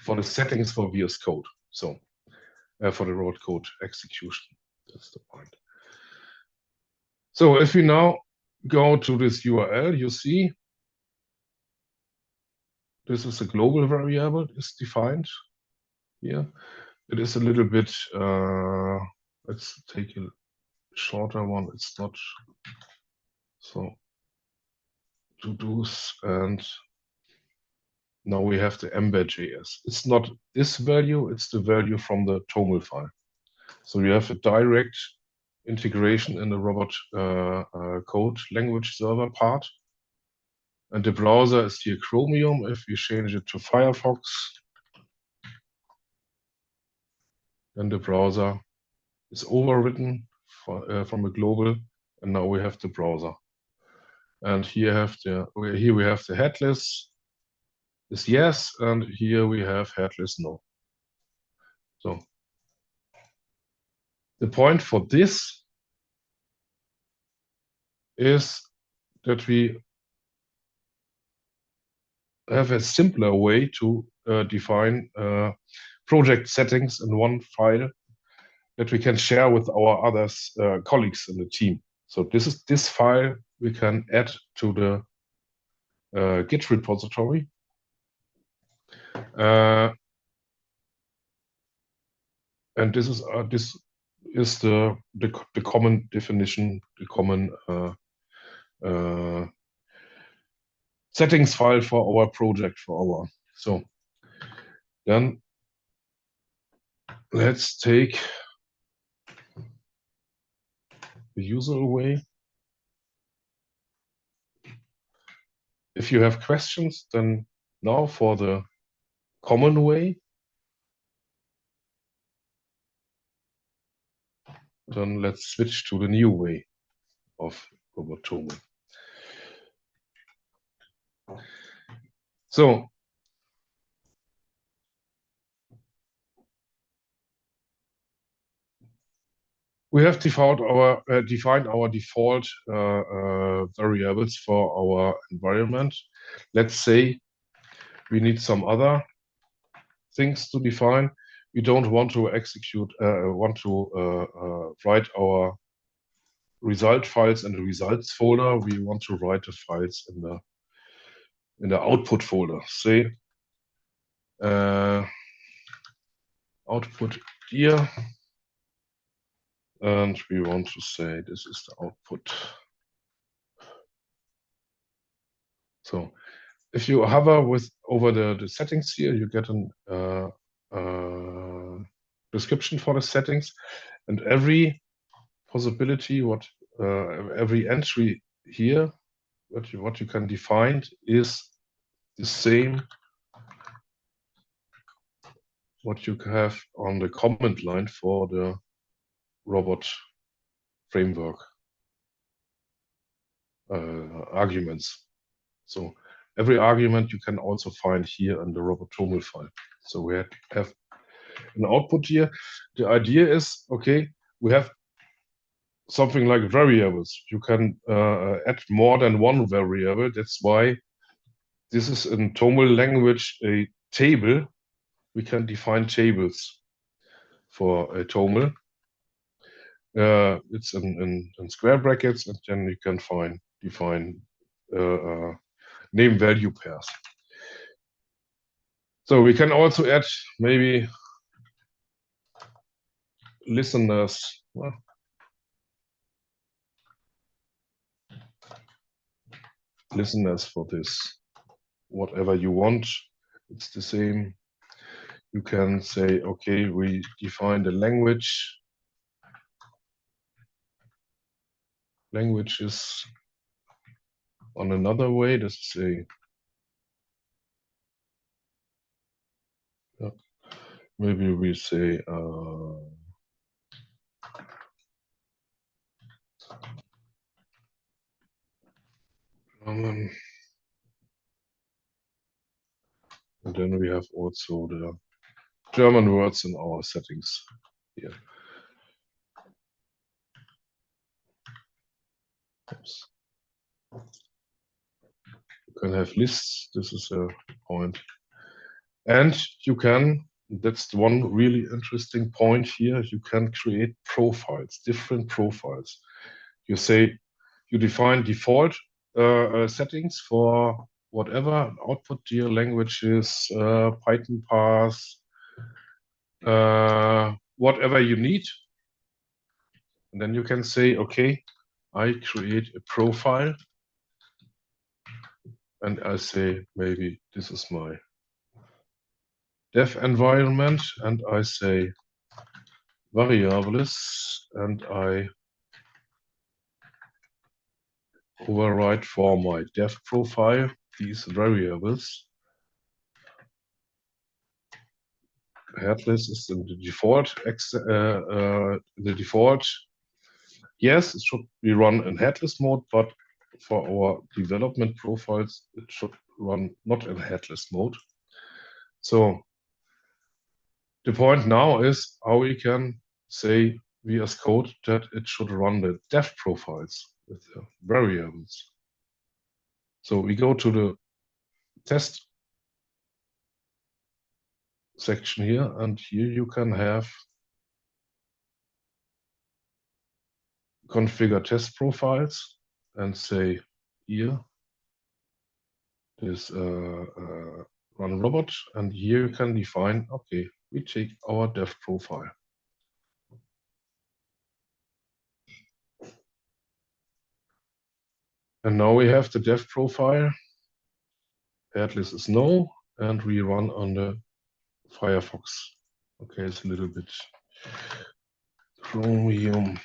S1: the settings for Vscode. So for the road code execution, that's the point. So if we now go to this URL, you see this is a global variable is defined here. It is a little bit, let's take a shorter one. It's not so to-dos, and now we have the embed.js. It's not this value, it's the value from the toml file. So you have a direct integration in the robot code language server part. And the browser is here Chromium. If we change it to Firefox, then the browser is overwritten from a global, and now we have the browser. And here we have the headless is yes, and here we have headless no. So the point for this is that we have a simpler way to define project settings in one file that we can share with our others colleagues in the team. So this file we can add to the Git repository. And this is the common definition, the common settings file for our project, so then let's take the usual way. If you have questions, then now for the common way, then let's switch to the new way of Robot.toml. So we have defined our default variables for our environment. Let's say we need some other things to define. We don't want to execute, write our result files in the results folder. We want to write the files in the output folder. Say output here, and we want to say this is the output. So if you hover over the settings here, you get a description for the settings, and every possibility, every entry here, what you can define is the same what you have on the command line for the robot framework arguments. So every argument you can also find here in the robot.toml file. So we have an output here. The idea is, okay, we have something like variables. You can add more than one variable. That's why this is in TOML language a table. We can define tables for a TOML. It's in square brackets, and then you can define name value pairs. So we can also add maybe listeners. Well, listeners for this, whatever you want. It's the same. You can say, okay, we define the language. Language is on another way. Let's say, maybe we say German. And then we have also the German words in our settings here. Oops. You can have lists. This is a point. And you can, that's one really interesting point here, you can create profiles, different profiles. You say, you define default settings for whatever output tier languages, Python path, whatever you need. And then you can say, okay, I create a profile. And I say, maybe this is my dev environment. And I say variables, and I override for my dev profile these variables. Headless is in the default. Yes, it should be run in headless mode, but for our development profiles, it should run not in headless mode. So the point now is how we can say Vscode that it should run the dev profiles with the variables. So we go to the test section here, and here you can have configure test profiles and say here this run robot, and here you can define, okay, we take our dev profile. And now we have the dev profile. Headless is no, and we run on the Firefox. Okay, it's a little bit Chromium.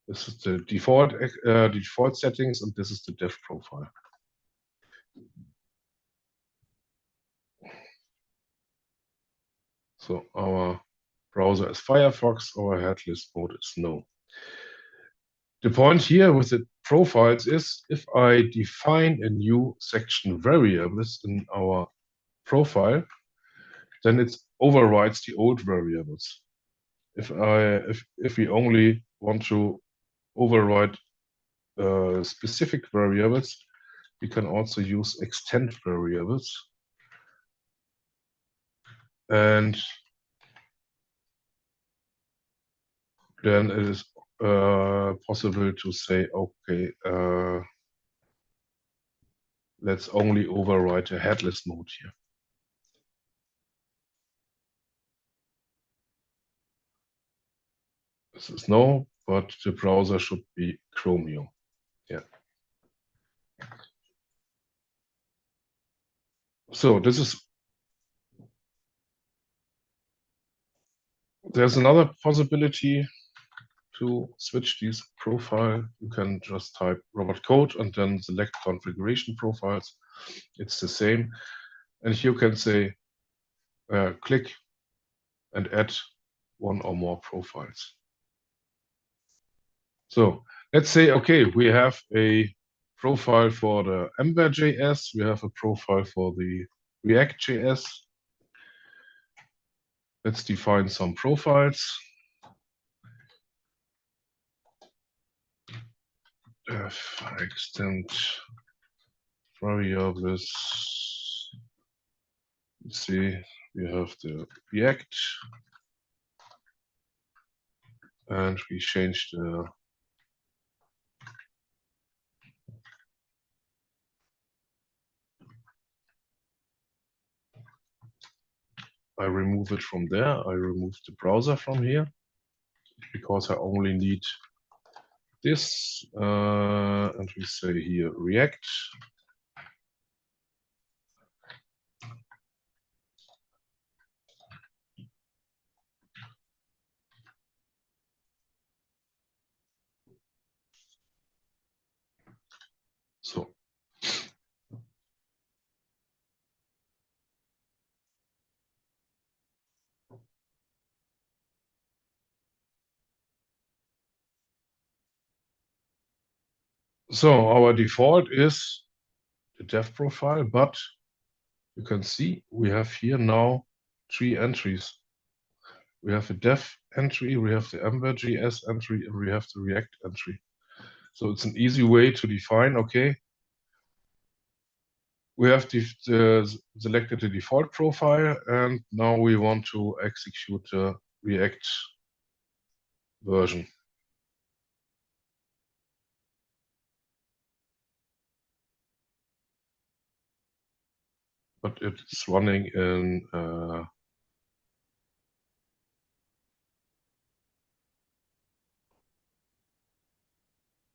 S1: This is the default settings, and this is the dev profile. So our browser is Firefox, our headless mode is no. The point here with the profiles is if I define a new section variables in our profile, then it overrides the old variables. If we only want to override specific variables, we can also use extend variables. And then it is possible to say, okay, let's only override a headless mode here. This is no, but the browser should be Chromium. Yeah. So this is, there's another possibility to switch these profile. You can just type robot code and then select configuration profiles. It's the same. And here you can say, click and add one or more profiles. So let's say, okay, we have a profile for the Ember.js, we have a profile for the React.js. Let's define some profiles. Extend variables. Let's see, we have the React, and we change the I remove it from there. I remove the browser from here because I only need this, and we say here React. So our default is the dev profile, but you can see we have here now 3 entries. We have a dev entry, we have the Ember.js entry, and we have the React entry. So it's an easy way to define, okay, we have selected the default profile, and now we want to execute the React version. But it's running in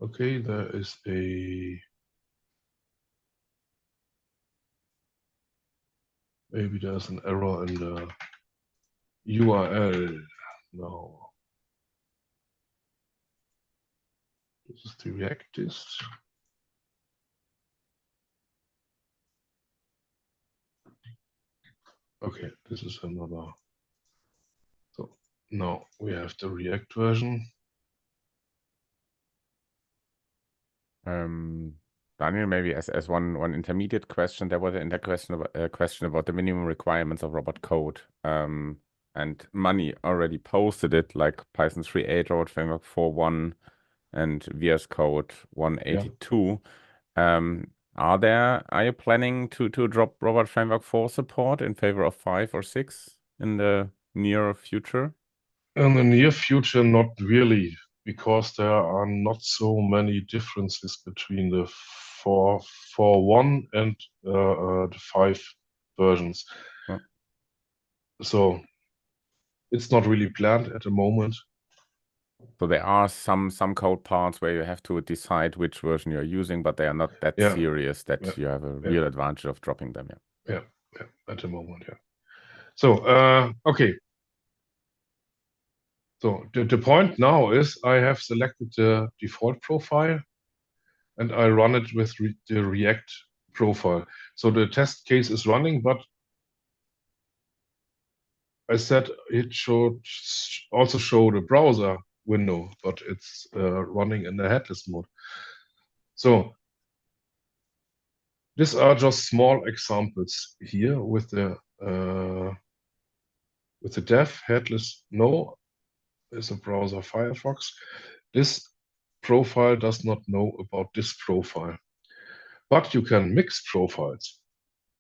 S1: okay, there is maybe there's an error in the URL. No, this is the React dist. Okay, this is another. So now we have the React version.
S2: Daniel, maybe as one intermediate question, there was a question about the minimum requirements of robot code. And Money already posted it, like Python 3.8, Robot Framework 4.1, and Vscode 182. Are you planning to drop Robot Framework 4 support in favor of 5 or 6 in the near future?
S1: In the near future, not really, because there are not so many differences between the 4.1 and the 5 versions.
S2: Oh.
S1: So it's not really planned at the moment.
S2: So there are some code parts where you have to decide which version you're using, but they are not that serious that you have a real advantage of dropping them.
S1: Yeah, at the moment, yeah. So okay. So the point now is I have selected the default profile and I run it with the React profile. So the test case is running, but I said it should also show the browser window, but it's running in the headless mode. So these are just small examples here with the dev headless. No, is a browser Firefox. This profile does not know about this profile, but you can mix profiles.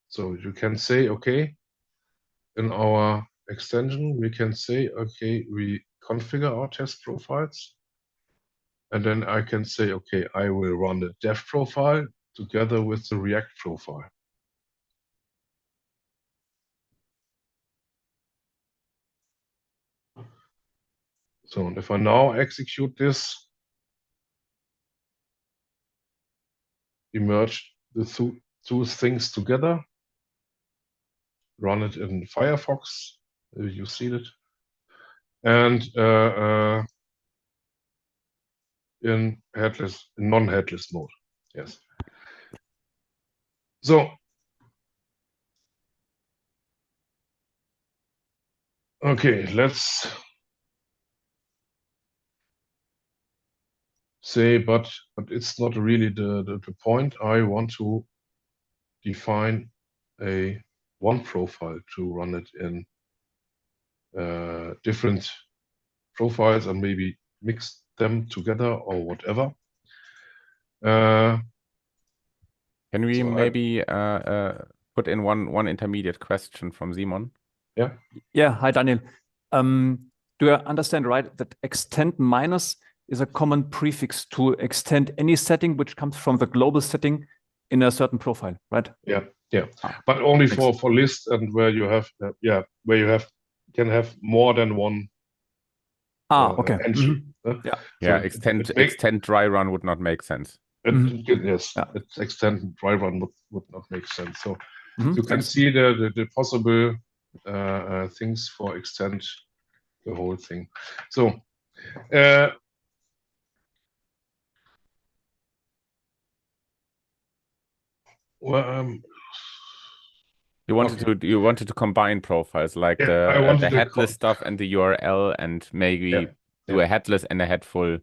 S1: So you can say, okay, in our extension, we can say, okay, we configure our test profiles. And then I can say, okay, I will run the dev profile together with the React profile. So if I now execute this, merge the two things together, run it in Firefox, you see it, and in non-headless mode. Yes. So okay, let's say, but it's not really the point. I want to define one profile to run it in different profiles and maybe mix them together or whatever.
S2: Can we maybe put in one intermediate question from Simon?
S1: Yeah.
S3: Yeah. Hi, Daniel. Do I understand right that extend minus is a common prefix to extend any setting which comes from the global setting in a certain profile, right?
S1: Yeah, yeah, but only for lists and where you have where you can have more than one
S3: okay.
S1: entry.
S2: Yeah, extend dry run would not make sense.
S1: Yes, extend dry run would not make sense. So you can see the possible things for extend the whole thing. So
S2: you wanted to combine profiles like the headless stuff and the URL, and maybe do a headless and a headful.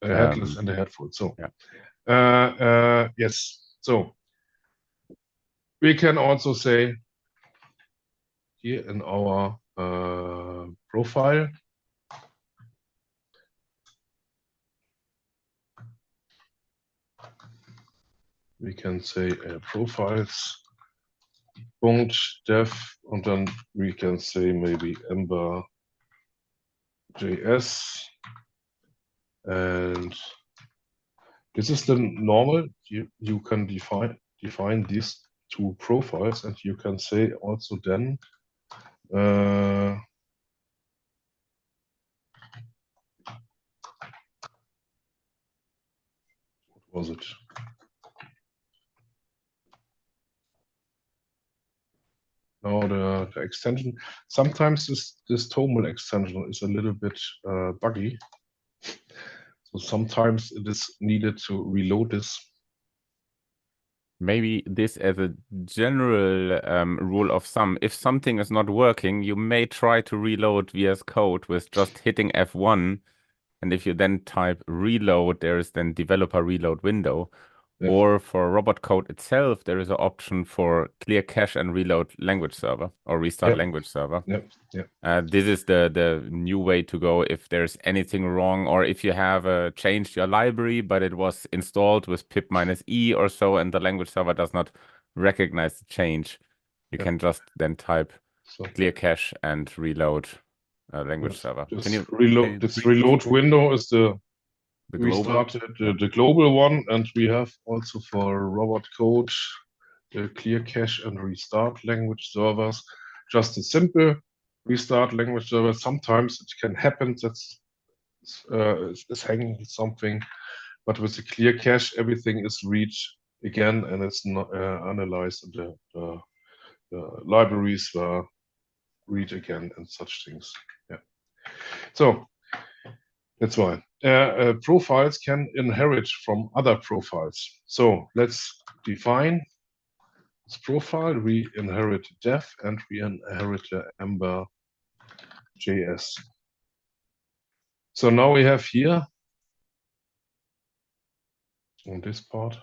S1: Headless and a headful. So yes. So we can also say here in our profile, we can say profiles .dev, and then we can say maybe ember.js, and this is the normal. You can define these two profiles, and you can say also then what was it? Now the extension. Sometimes this TOML extension is a little bit buggy. So sometimes it is needed to reload this.
S2: Maybe this as a general rule of thumb. If something is not working, you may try to reload Vscode with just hitting F1. And if you then type reload, there is then developer reload window. Yes. Or for RobotCode itself, there is an option for clear cache and reload language server or restart language server. This is the new way to go if there's anything wrong, or if you have changed your library, but it was installed with pip-e or so, and the language server does not recognize the change. You can just then type clear cache and reload language server.
S1: This reload window is the global one, and we have also for RobotCode the clear cache and restart language servers. Just a simple restart language server. Sometimes it can happen that it's hanging something, but with the clear cache, everything is read again, and it's not analyzed, and the libraries read again and such things. Yeah. So that's why profiles can inherit from other profiles. So let's define this profile. We inherit dev, and we inherit the ember JS. So now we have here on this part,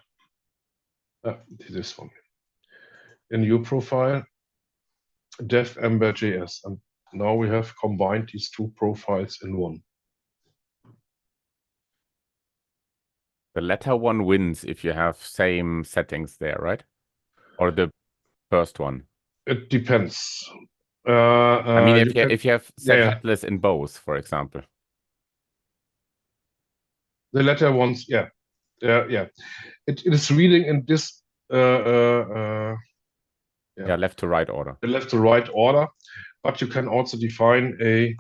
S1: this one, in new profile, dev ember.js, and now we have combined these two profiles in one.
S2: The latter one wins if you have same settings there, right? Or the first one?
S1: It depends.
S2: I mean, if you have set
S1: yeah.
S2: headless in both, for example.
S1: The latter ones, yeah. It is reading in this
S2: left to right order.
S1: The left to right order, but you can also define a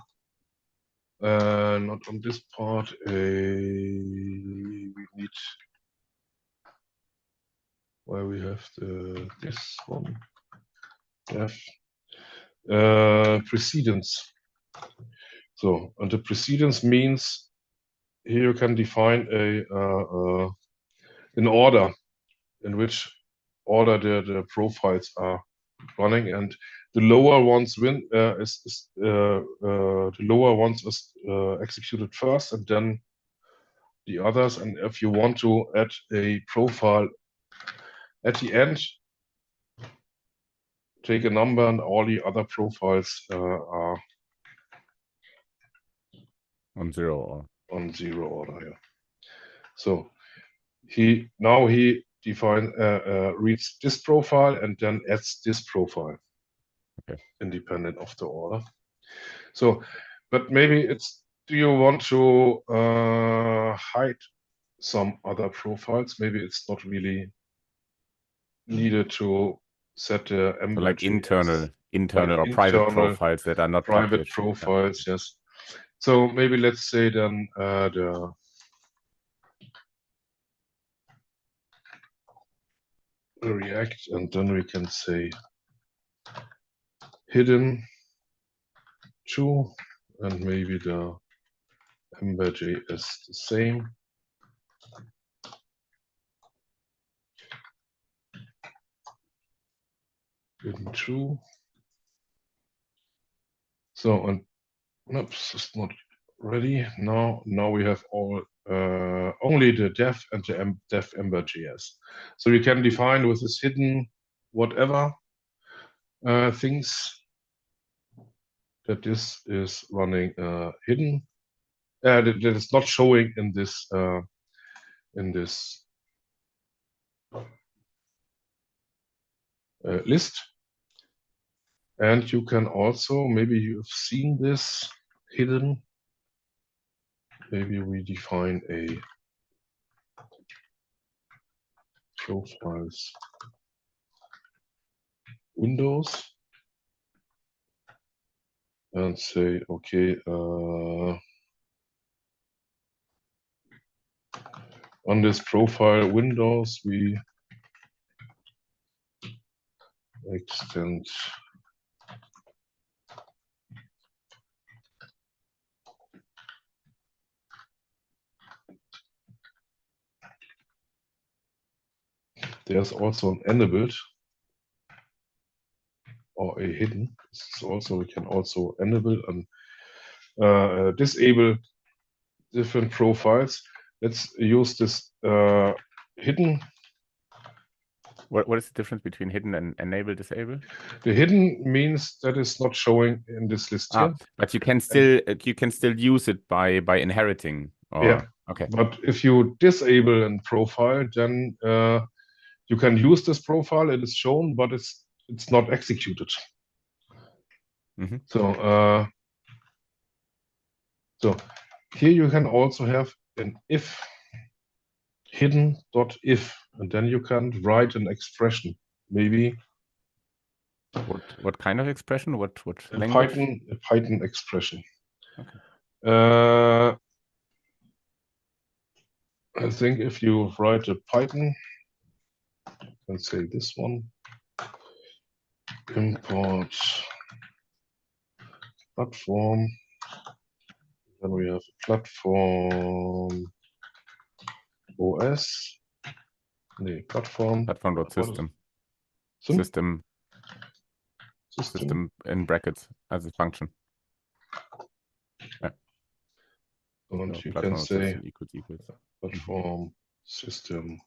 S1: not on this part. We need where we have this one. Precedence. So, and the precedence means here you can define an order in which order the profiles are running, and the lower ones is executed first, and then the others. And if you want to add a profile at the end, take a number, and all the other profiles are
S2: on zero or
S1: on zero order. Yeah. So he defines reads this profile and then adds this profile,
S2: okay,
S1: independent of the order. So, but maybe it's, do you want to hide some other profiles? Maybe it's not really needed to set the
S2: so like internal or private profiles that are not
S1: private
S2: published.
S1: profiles. Yeah. Yes. So maybe let's say then the React, and then we can say hidden to, and maybe the ember.js the same. Hidden true. So, and oops, it's not ready. Now we have all only the dev and the dev ember.js. So you can define with this hidden whatever things that this is running hidden. That is not showing in this list. And you can also, maybe you've seen this hidden. Maybe we define a profiles Windows and say, okay, on this profile Windows, we extend there's also an enabled or a hidden. So also we can also enable and disable different profiles. Let's use this hidden.
S2: What is the difference between hidden and enable, disable?
S1: The hidden means that is not showing in this list here.
S2: But you can still use it by inheriting. Or,
S1: yeah.
S2: Okay.
S1: But if you disable a profile, then you can use this profile. It is shown, but it's not executed.
S2: Mm-hmm.
S1: So here you can also have an if hidden.if, and then you can write an expression. Maybe
S2: what kind of expression? What language?
S1: A Python expression.
S2: Okay.
S1: I think if you write a Python, let's say this one, import platform, then we have platform OS,
S2: platform.system. System in brackets as a function.
S1: And
S2: So
S1: you can
S2: platform
S1: say
S2: system equals.
S1: platform system.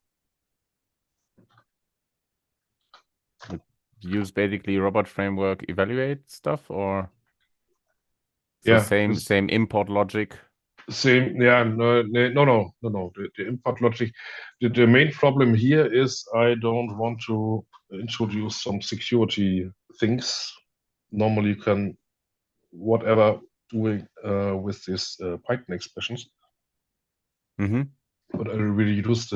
S2: Use basically robot framework evaluate stuff, or so
S1: Yeah,
S2: same import logic.
S1: Same, yeah, no. The import logic. The main problem here is I don't want to introduce some security things. Normally, you can whatever doing with this Python expressions, but I really use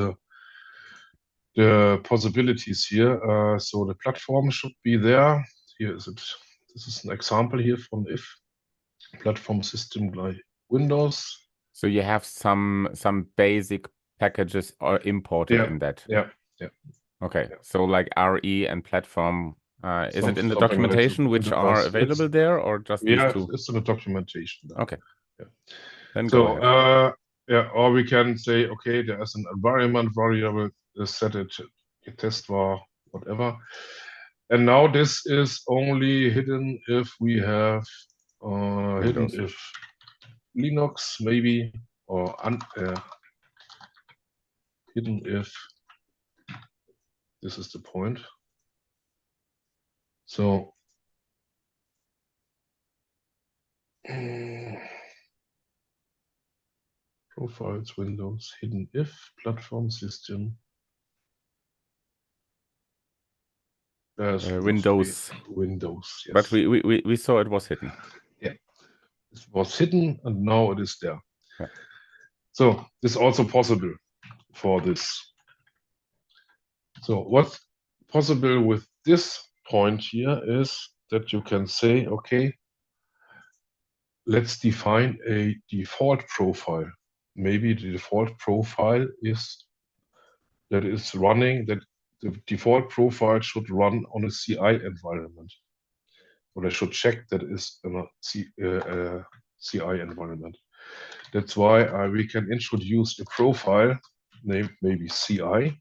S1: the possibilities here. So the platform should be there. Here is it. This is an example here from if platform system like Windows.
S2: So you have some basic packages are imported in that.
S1: Yeah.
S2: Okay. So like RE and platform. Is it in the
S1: something like
S2: documentation which are
S1: It's-
S2: available there, or just these two?
S1: It's in the documentation.
S2: Okay.
S1: Yeah.
S2: Then go ahead.
S1: Or we can say, okay, there is an environment variable, set it test var, whatever. And now this is only hidden if we have hidden
S2: Windows.
S1: if Linux maybe, or hidden if this is the point. So profiles, Windows, hidden if, platform system.
S2: Windows.
S1: Windows, yes.
S2: But we saw it was hidden.
S1: Yeah, it was hidden and now it is there.
S2: Yeah.
S1: So this is also possible for this. So what's possible with this point here is that you can say, okay, let's define a default profile. Maybe the default profile is that it's running, that the default profile should run on a CI environment. Or I should check that is in a CI environment. That's why we can introduce a profile named maybe CI.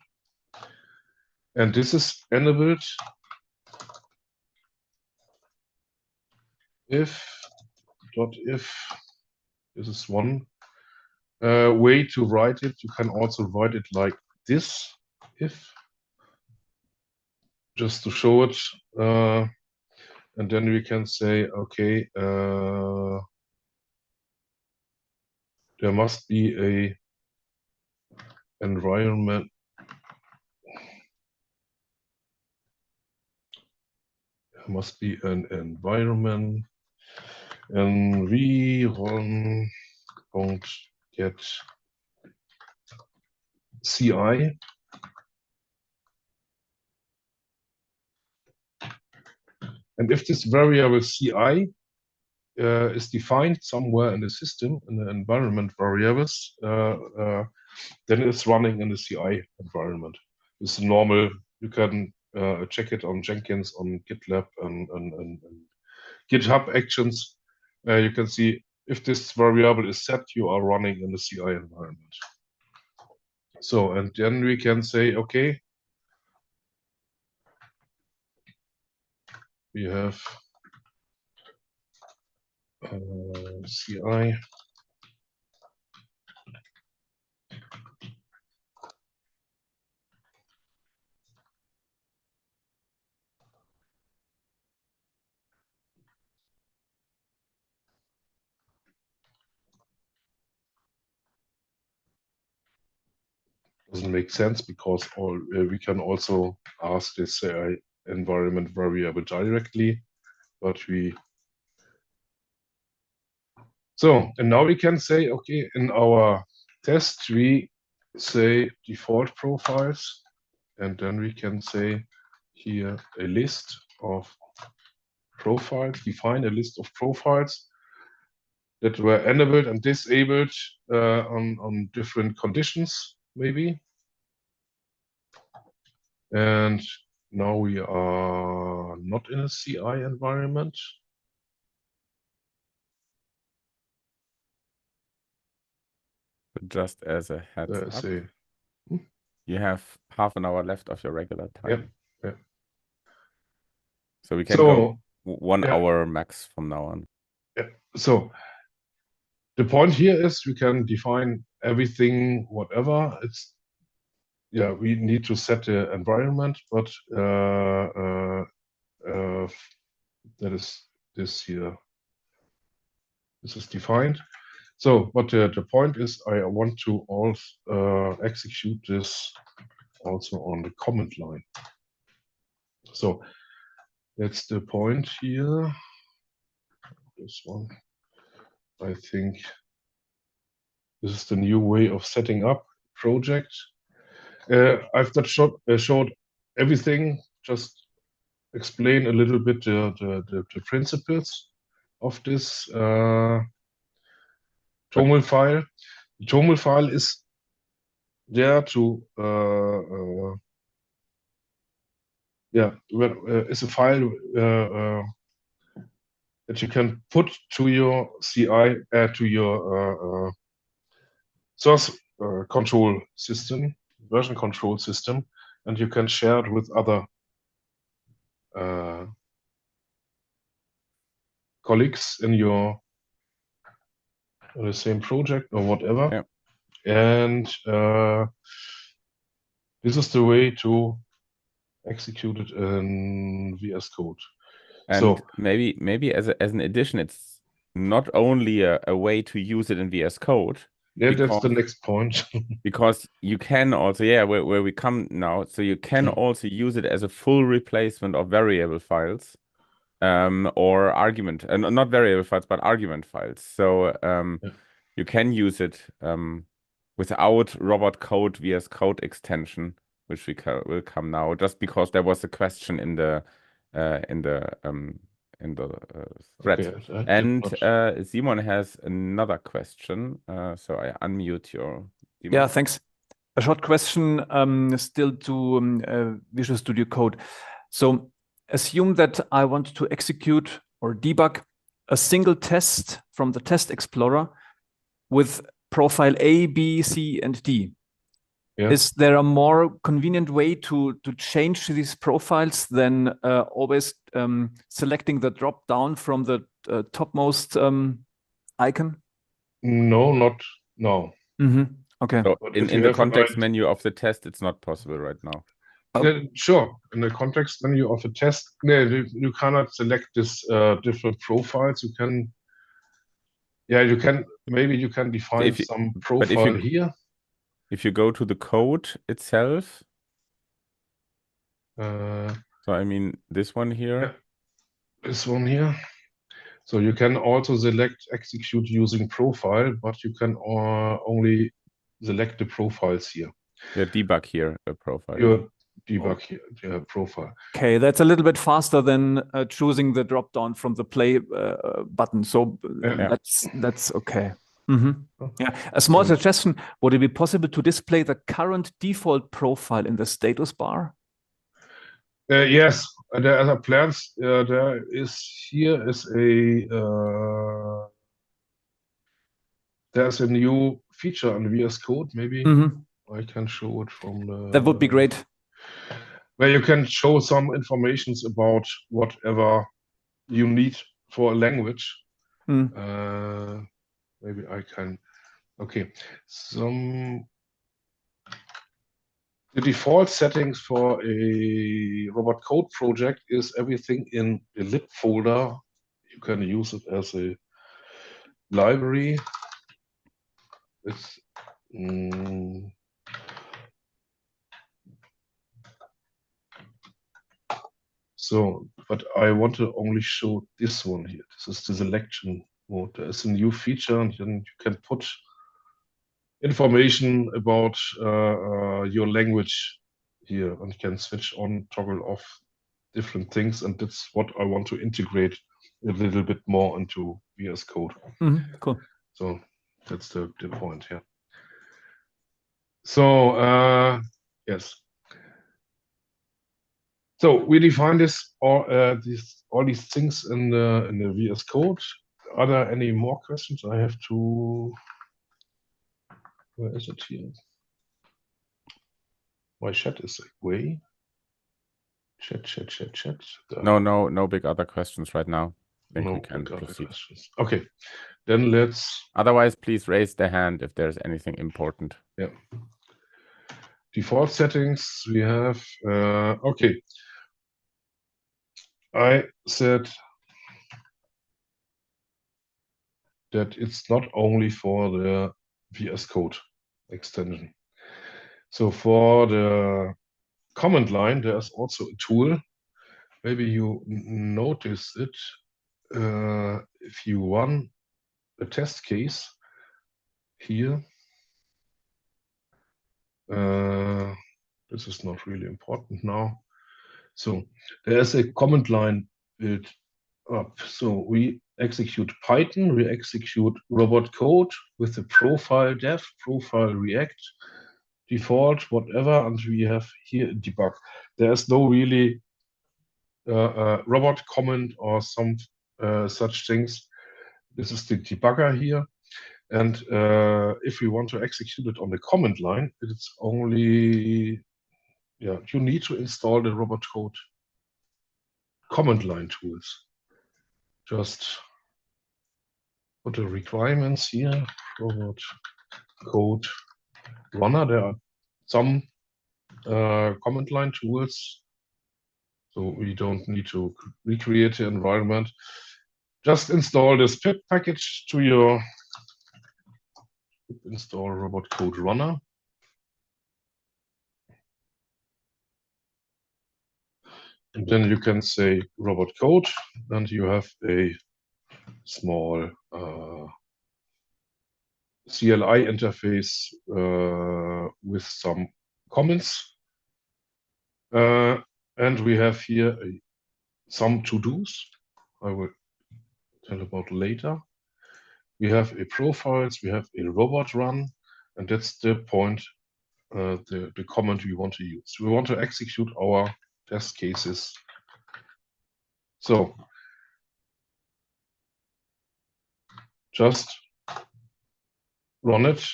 S1: And this is enabled if this is one way to write it. You can also write it like this, if, just to show it. And then we can say, okay, there must be a environment. There must be an environment, and we won't get CI. And if this variable CI is defined somewhere in the system, in the environment variables, then it's running in the CI environment. It's normal. You can check it on Jenkins, on GitLab, and GitHub Actions. You can see if this variable is set, you are running in the CI environment. So, and then we can say, okay, we have CI. Doesn't make sense because we can also ask this CI environment variable directly, but and now we can say, okay, in our test we say default profiles, and then we can say here a list of profiles, define a list of profiles that were enabled and disabled on different conditions, maybe. And now we are not in a CI environment.
S2: But just as a heads up, you have half an hour left of your regular time.
S1: Yeah.
S2: So we can go 1 hour max from now on.
S1: Yeah. So the point here is we can define everything, whatever. It's we need to set the environment, but that is this here. This is defined. So, but the point is, I want to also execute this also on the command line. So that's the point here. This one, I think, this is the new way of setting up project. I've not showed everything. Just explain a little bit the principles of this TOML file. The TOML file is there to it's a file that you can put to your CI to your source control system, version control system, and you can share it with other colleagues in the same project or whatever.
S2: Yeah.
S1: And this is the way to execute it in Vscode.
S2: And
S1: so
S2: maybe as an addition, it's not only a way to use it in Vscode.
S1: Yeah, that's the next point.
S2: Because you can also, where we come now, so you can also use it as a full replacement of variable files, or argument, and not variable files, but argument files. So you can use it without RobotCode Vscode extension, which will come now, just because there was a question in the thread.
S1: Okay,
S2: and Simon has another question, so I unmute your. Simon.
S3: Yeah, thanks. A short question still to Visual Studio Code. So assume that I want to execute or debug a single test from the Test Explorer with profile A, B, C, and D. Yeah. Is there a more convenient way to change these profiles than always selecting the drop down from the topmost icon?
S1: No.
S3: Mm-hmm. Okay.
S2: So in the context menu of the test, it's not possible right now.
S1: Sure. In the context menu of a test, you cannot select this different profiles. You can, maybe you can define some profile here.
S2: If you go to the code itself, so I mean this one here.
S1: Yeah, this one here. So you can also select execute using profile, but you can only select the profiles here.
S2: Yeah, debug here a profile.
S1: Your debug here, profile.
S3: Okay, that's a little bit faster than choosing the drop down from the play button. So that's okay. Mm-hmm. Yeah, a small suggestion: would it be possible to display the current default profile in the status bar?
S1: Yes, there are other plans. There is there's a new feature on Vscode. Maybe I can show it from the.
S3: That would be great.
S1: Where you can show some information about whatever you need for a language. Maybe I can. Okay, the default settings for a RobotCode project is everything in the lib folder. You can use it as a library. It's so, but I want to only show this one here. This is the selection mode. There's a new feature, and then you can put information about your language here, and you can switch on, toggle off different things, and that's what I want to integrate a little bit more into Vscode.
S3: Cool.
S1: So that's the point here. So yes. So we define this all these things in the Vscode. Are there any more questions? I have to. Where is it here? My chat is away. Chat.
S2: No big other questions right now. think
S1: No
S2: we can
S1: other
S2: proceed.
S1: questions. Okay, then let's.
S2: Otherwise, please raise the hand if there's anything important.
S1: Yeah. Default settings we have. Okay. I said that it's not only for the Vscode extension. So for the command line, there's also a tool. Maybe you notice it if you run a test case here. This is not really important now. So there's a command line built up. So we execute Python, we execute robot code with the profile dev, profile react, default, whatever, and we have here a debug. There's no really robot comment or some such things. This is the debugger here. And if we want to execute it on the command line, it's only, yeah, you need to install the robot code command line tools. Just put the requirements here, robot code runner. There are some command line tools, so we don't need to recreate the environment. Just install this pip package to your install robot code runner. And then you can say robot code, and you have a small CLI interface with some comments. And we have here some to-dos. I will tell about later. We have a profiles, we have a robot run, and that's the point, the comment we want to use. We want to execute our test cases. So just run it.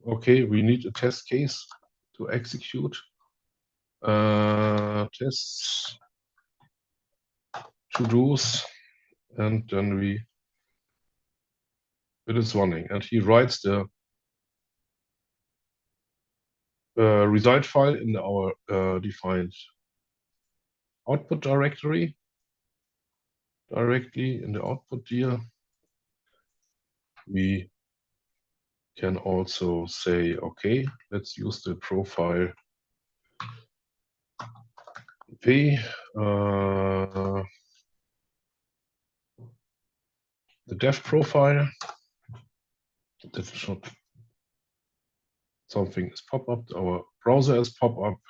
S1: Okay, we need a test case to execute. Tests, to-dos, and then it is running, and he writes the result file in our defined output directory directly in the output here. We can also say, okay, let's use the profile P, the dev profile. That should something is pop up. Our browser is pop up,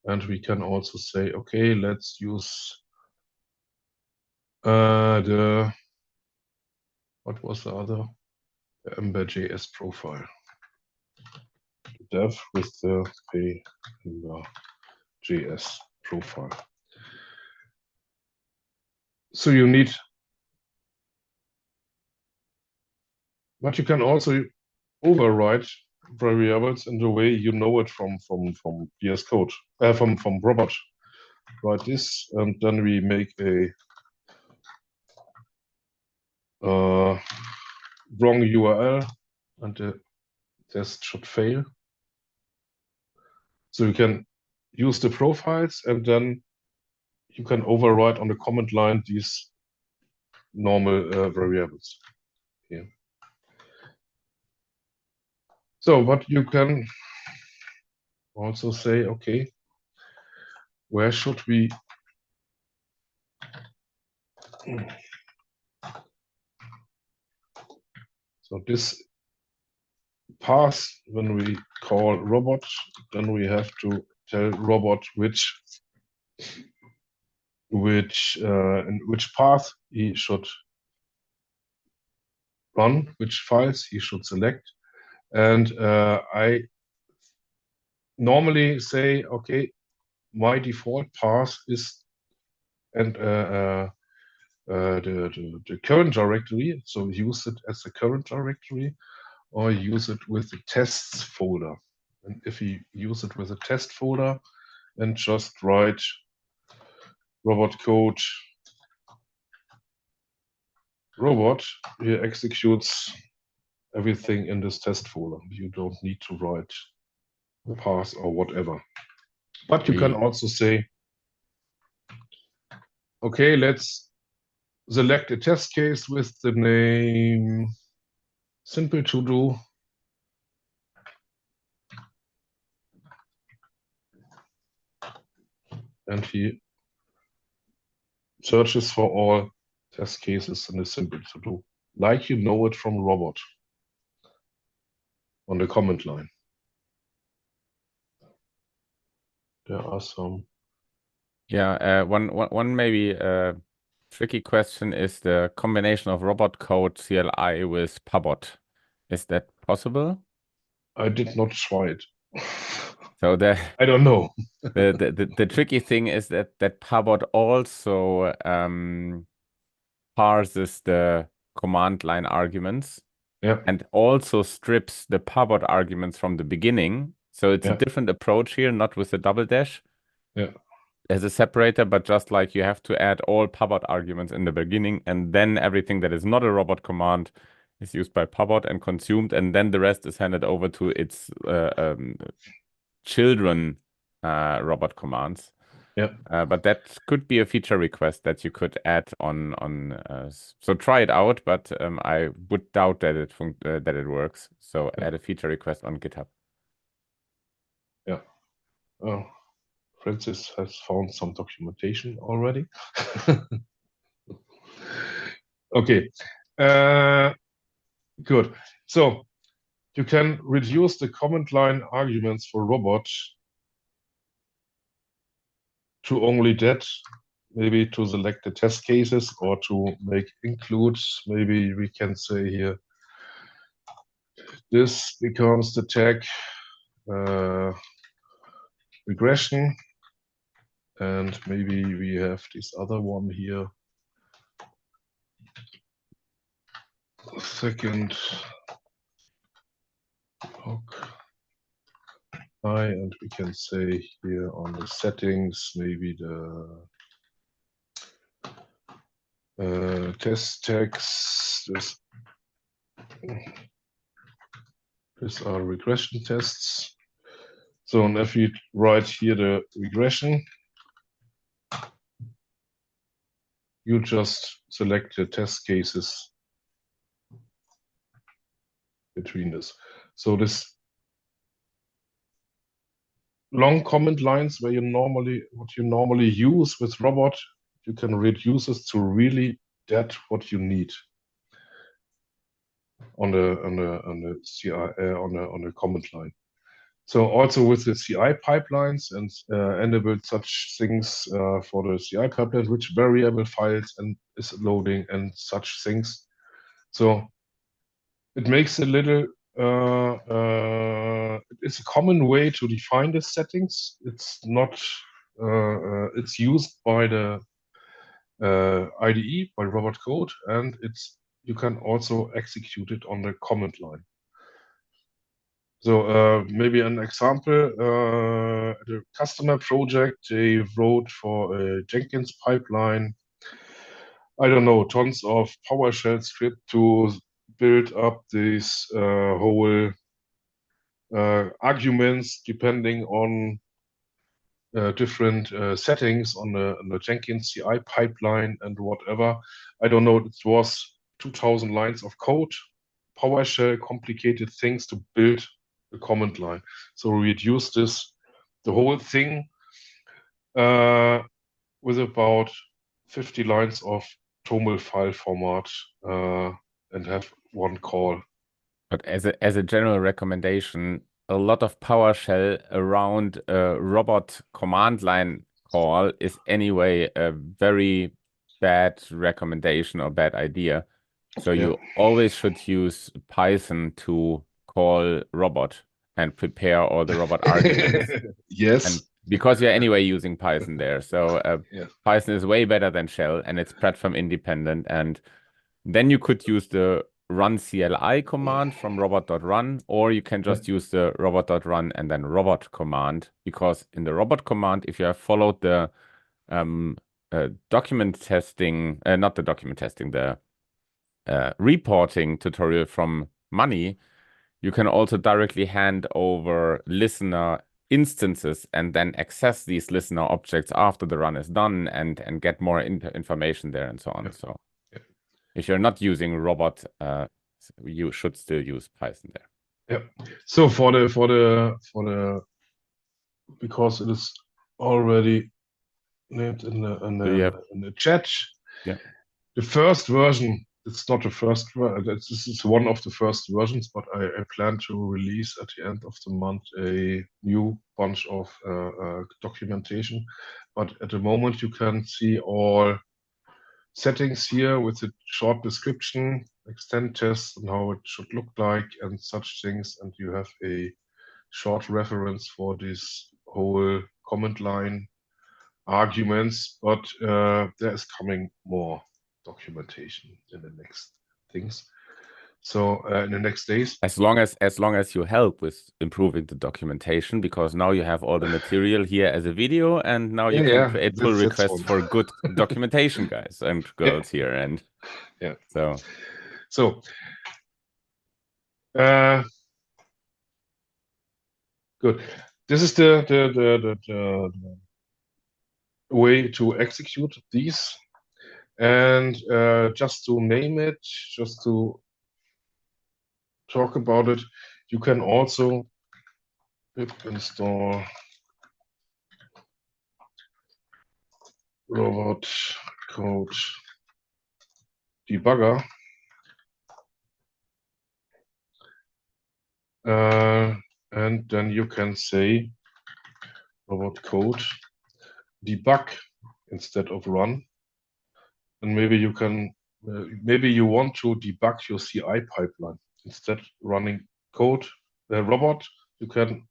S1: and we can also say, okay, let's use what was the other? The Ember.js profile. The dev with the Ember.js profile. So you need, but you can also override variables in the way you know it from Vscode, from Robot. Write this, and then we make a wrong URL, and the test should fail. So you can use the profiles, and then you can override on the command line these normal variables here. So what you can also say, okay, where should we so this path, when we call robot, then we have to tell robot in which path he should run, which files he should select. And I normally say, okay, my default path is and the current directory, so use it as the current directory, or use it with the tests folder. And if you use it with a test folder, and just write robot code robot here executes everything in this test folder. You don't need to write path or whatever. But you can also say, okay, let's select a test case with the name simple to do. And he searches for all test cases in the simple to do, like you know it from Robot on the command line. There are some.
S2: Yeah, one maybe tricky question is the combination of RobotCode CLI with Pabot. Is that possible?
S1: I did not try it.
S2: So
S1: I don't know.
S2: the tricky thing is that Pabot also parses the command line arguments,
S1: Yeah,
S2: and also strips the Pabot arguments from the beginning. So it's a different approach here, not with the double dash.
S1: Yeah.
S2: As a separator, but just like you have to add all Pabot arguments in the beginning, and then everything that is not a robot command is used by Pabot and consumed, and then the rest is handed over to its children robot commands.
S1: Yeah.
S2: But that could be a feature request that you could add on. So try it out, but I would doubt that it works. So add a feature request on GitHub.
S1: Yeah. Oh, Francis has found some documentation already. Okay. Good. So you can reduce the command line arguments for robot to only that, maybe to select the test cases or to make includes. Maybe we can say here, this becomes the tag regression. And maybe we have this other one here. Second and we can say here on the settings, maybe the test tags. These are regression tests. So, and if we write here the regression, you just select the test cases between this. So this long command lines what you normally use with robot, you can reduce this to really that what you need on the CI on the command line. So also with the CI pipelines and enable such things for the CI pipeline, which variable files and is loading and such things. So it makes a little. It's a common way to define the settings. It's not. It's used by the IDE by Robot Code, and you can also execute it on the command line. So maybe an example, the customer project, they wrote for a Jenkins pipeline, I don't know, tons of PowerShell script to build up these whole arguments depending on different settings on the Jenkins CI pipeline and whatever. I don't know, it was 2000 lines of code, PowerShell, complicated things to build a command line. So we reduce the whole thing with about 50 lines of TOML file format and have one call.
S2: But as a general recommendation, a lot of PowerShell around a robot command line call is anyway a very bad recommendation or bad idea. So you always should use Python to call robot and prepare all the robot arguments.
S1: Yes.
S2: And because you're anyway using Python there. So Python is way better than Shell, and it's platform independent. And then you could use the run CLI command from robot.run, or you can just use the robot.run and then robot command, because in the robot command, if you have followed the document testing, not the document testing, the reporting tutorial from Money, you can also directly hand over listener instances and then access these listener objects after the run is done and get more information there and so on. So if you're not using Robot, you should still use Python there.
S1: Yeah. So for the because it is already named in the chat.
S2: Yeah.
S1: The first version, it's not the first version, this is one of the first versions, but I plan to release at the end of the month a new bunch of documentation. But at the moment, you can see all settings here with a short description, extend tests, and how it should look like, and such things. And you have a short reference for this whole command line arguments, but there is coming more documentation in the next things. So in the next days,
S2: as long as you help with improving the documentation, because now you have all the material here as a video, and now you can create pull requests for good documentation, guys and girls here, and
S1: so good. This is the way to execute these. And just to name it, just to talk about it, you can also install robotcode-debugger. And then you can say robotcode debug instead of run. And maybe you can, maybe you want to debug your CI pipeline instead running code robot. You can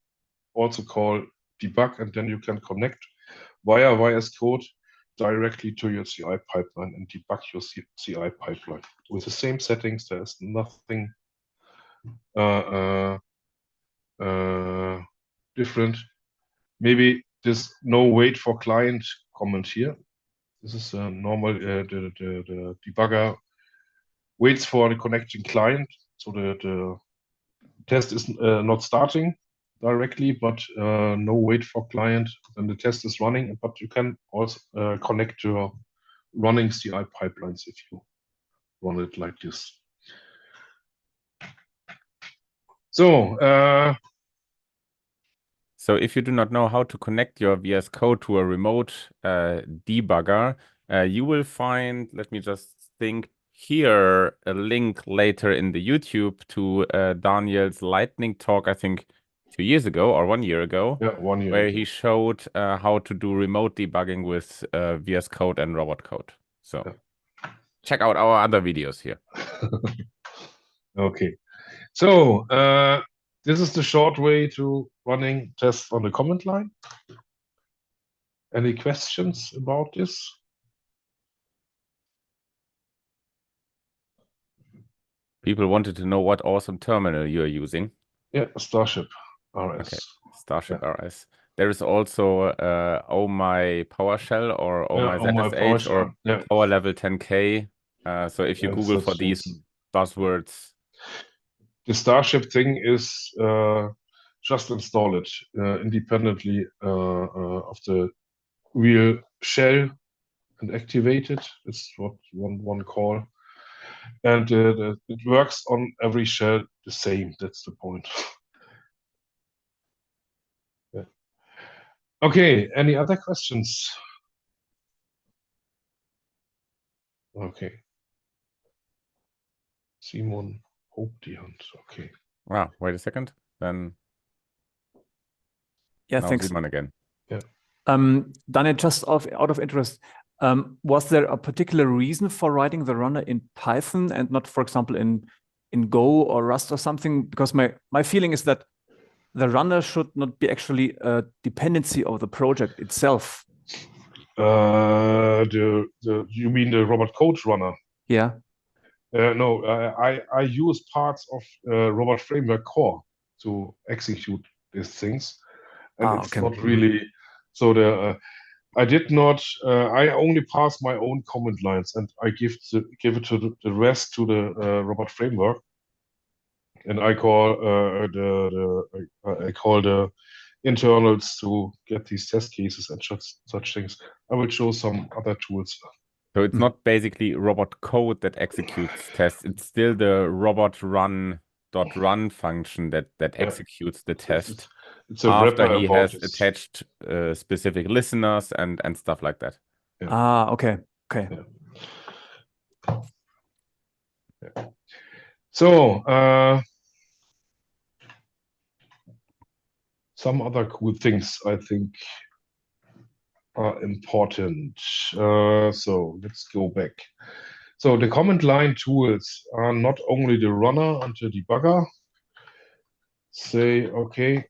S1: also call debug, and then you can connect via Vscode directly to your CI pipeline and debug your CI pipeline with the same settings. There is nothing different. Maybe there's no wait for client comment here. This is normal. The debugger waits for the connecting client, so the test is not starting directly, but no wait for client, and the test is running. But you can also connect your running CI pipelines if you run it like this. So
S2: if you do not know how to connect your VS Code to a remote debugger, you will find, let me just think here, a link later in the YouTube to Daniel's lightning talk, I think 2 years ago or 1 year ago.
S1: Yeah, 1 year
S2: where
S1: ago.
S2: he showed how to do remote debugging with VS Code and RobotCode. So check out our other videos here.
S1: Okay. So this is the short way to running tests on the command line. Any questions about this?
S2: People wanted to know what awesome terminal you are using.
S1: Yeah, Starship RS.
S2: Okay, Starship RS. There is also Oh My PowerShell or Oh My ZSH or Power Level 10K. So if you Google for these buzzwords.
S1: The Starship thing is just install it independently of the real shell and activate it. It's what one call. And it works on every shell the same. That's the point. Yeah. Okay, any other questions? Okay. Simon hob die Hand. Okay.
S2: Wow, wait a second. Then
S3: thanks.
S2: Simon again.
S1: Yeah.
S3: Daniel, just out of interest, was there a particular reason for writing the runner in Python and not, for example, in Go or Rust or something? Because my feeling is that the runner should not be actually a dependency of the project itself.
S1: You mean the robot code runner?
S3: Yeah.
S1: No, I use parts of Robot Framework core to execute these things, and it's not really so. I did not. I only pass my own command lines, and I give it to the rest to the robot framework, and I call the internals to get these test cases and such things. I will show some other tools.
S2: So it's not basically robot code that executes tests. It's still the robot.run function that executes the test.
S1: It's a
S2: after
S1: wrapper
S2: he
S1: about
S2: has
S1: this.
S2: attached specific listeners and stuff like that.
S1: Yeah.
S3: Ah, okay. Okay.
S1: Yeah. So some other cool things I think are important. So let's go back. So the command line tools are not only the runner and the debugger. Say, okay,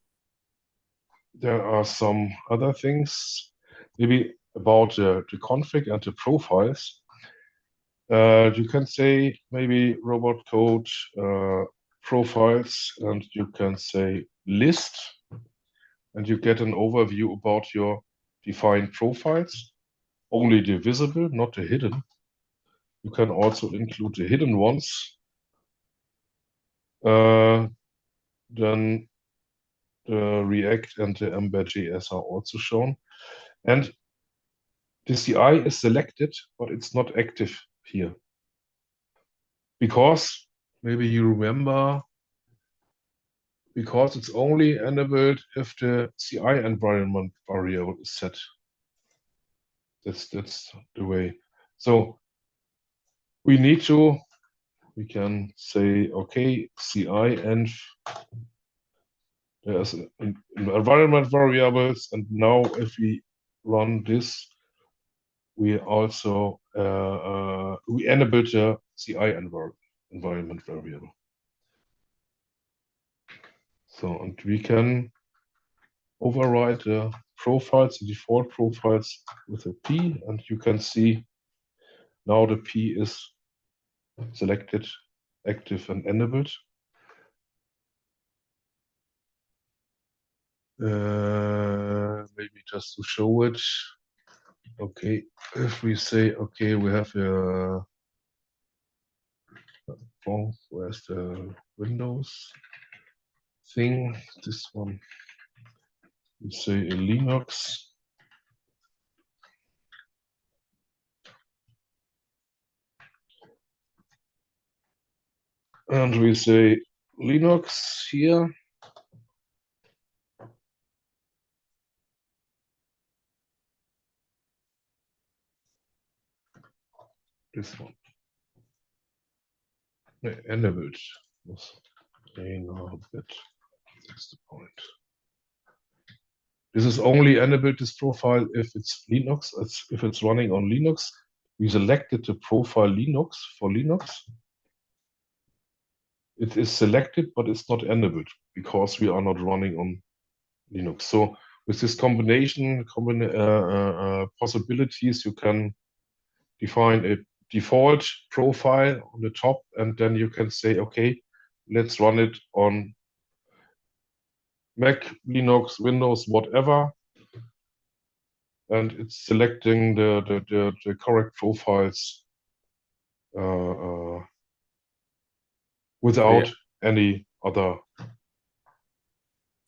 S1: there are some other things, maybe about the config and the profiles. You can say maybe robot code profiles, and you can say list, and you get an overview about your defined profiles, only the visible, not the hidden. You can also include the hidden ones. Then the React and the embed.js are also shown. And the CI is selected, but it's not active here. Because maybe you remember, because it's only enabled if the CI environment variable is set. That's the way. So we can say, okay, CI env, there's an environment variables, and now if we run this, we also we enable the CI environment variable. So, and we can override the profiles, the default profiles with a P, and you can see now the P is selected, active, and enabled. Maybe just to show it. Okay, if we say, okay, we have a where's the Windows thing? This one. We say a Linux. And we say Linux here. This one. Enabled. That's the point. This is only enabled, this profile, if it's Linux. If it's running on Linux. We selected the profile Linux for Linux. It is selected, but it's not enabled because we are not running on Linux. So with this combination possibilities, you can define a default profile on the top, and then you can say, okay, let's run it on Mac, Linux, Windows, whatever. And it's selecting the correct profiles without any other.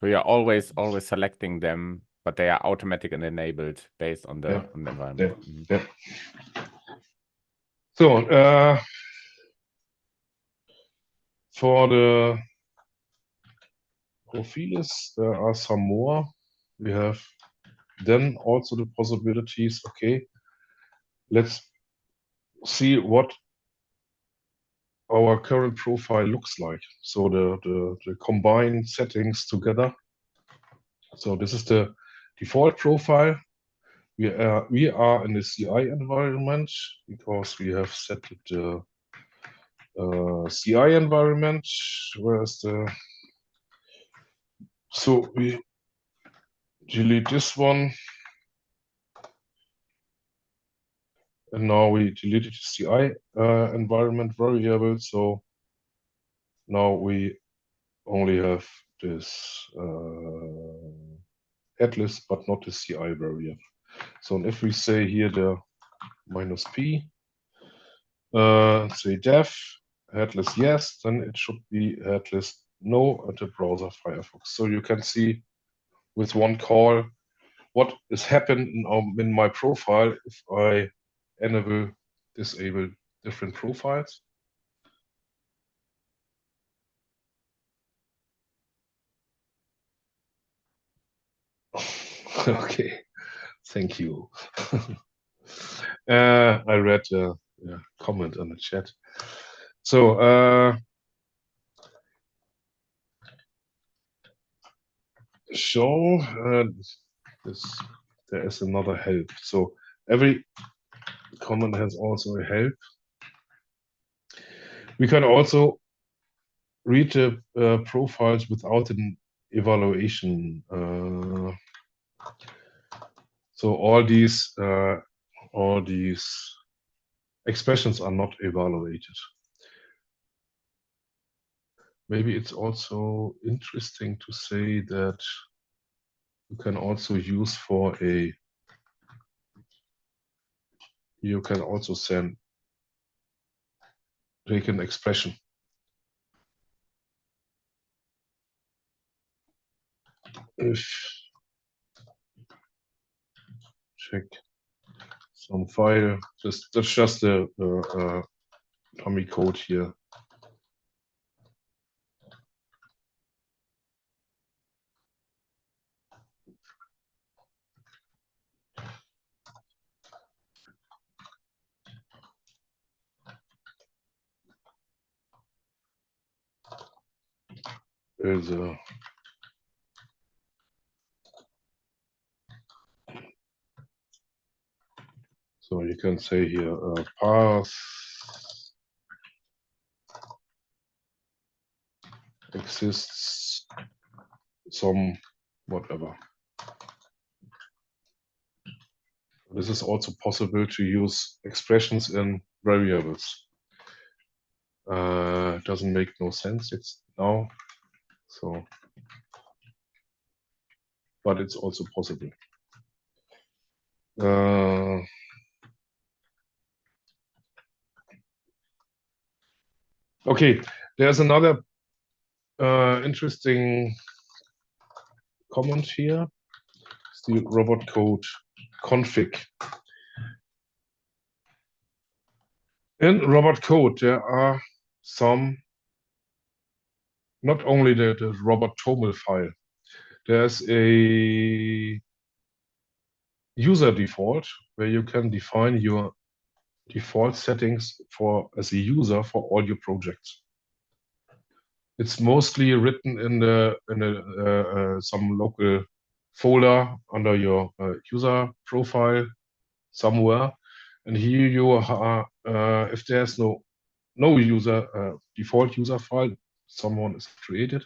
S2: So you're always selecting them, but they are automatic and enabled based on the environment.
S1: Yeah. So for the profiles, there are some more. We have then also the possibilities. Okay, let's see what our current profile looks like. So the combined settings together. So this is the default profile. We are in the CI environment because we have set the CI environment. Where's the? So we delete this one, and now we deleted the CI environment variable. So now we only have this headless, but not the CI variable. So if we say here the -p, say def headless yes, then it should be headless no at the browser Firefox. So you can see with one call what is happening in my profile if I disable different profiles. Okay, thank you. I read a comment on the chat. So show there is another help. So every comment has also a help. We can also read the profiles without an evaluation. So all these expressions are not evaluated. Maybe it's also interesting to say that you can also use for you can also take an expression. If check some file, that's just a dummy code here. There's a so you can say here path exists some whatever. This is also possible to use expressions in variables. Doesn't make no sense it's now, so but it's also possible. Okay, there's another interesting comment here. It's the robot code config. In robot code, there are some, not only the robot.toml file, there's a user default where you can define your default settings as a user for all your projects. It's mostly written in some local folder under your user profile somewhere, and here you are. If there's no user default user file, someone is created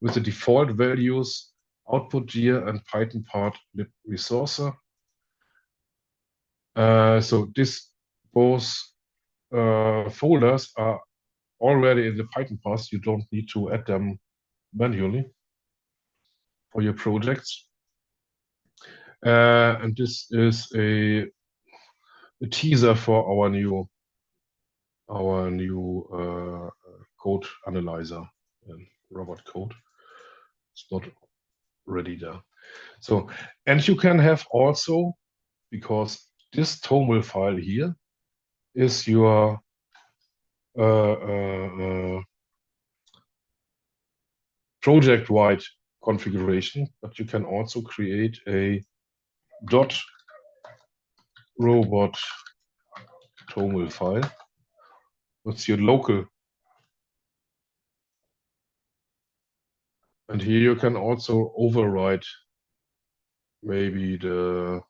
S1: with the default values output year and Python part lib resource. So this both folders are already in the Python path. You don't need to add them manually for your projects. And this is a teaser for our new code analyzer in robot code. It's not ready there. So, and you can have also, because this toml file here is your project-wide configuration, but you can also create a .robot.toml file. That's your local. And here you can also override maybe the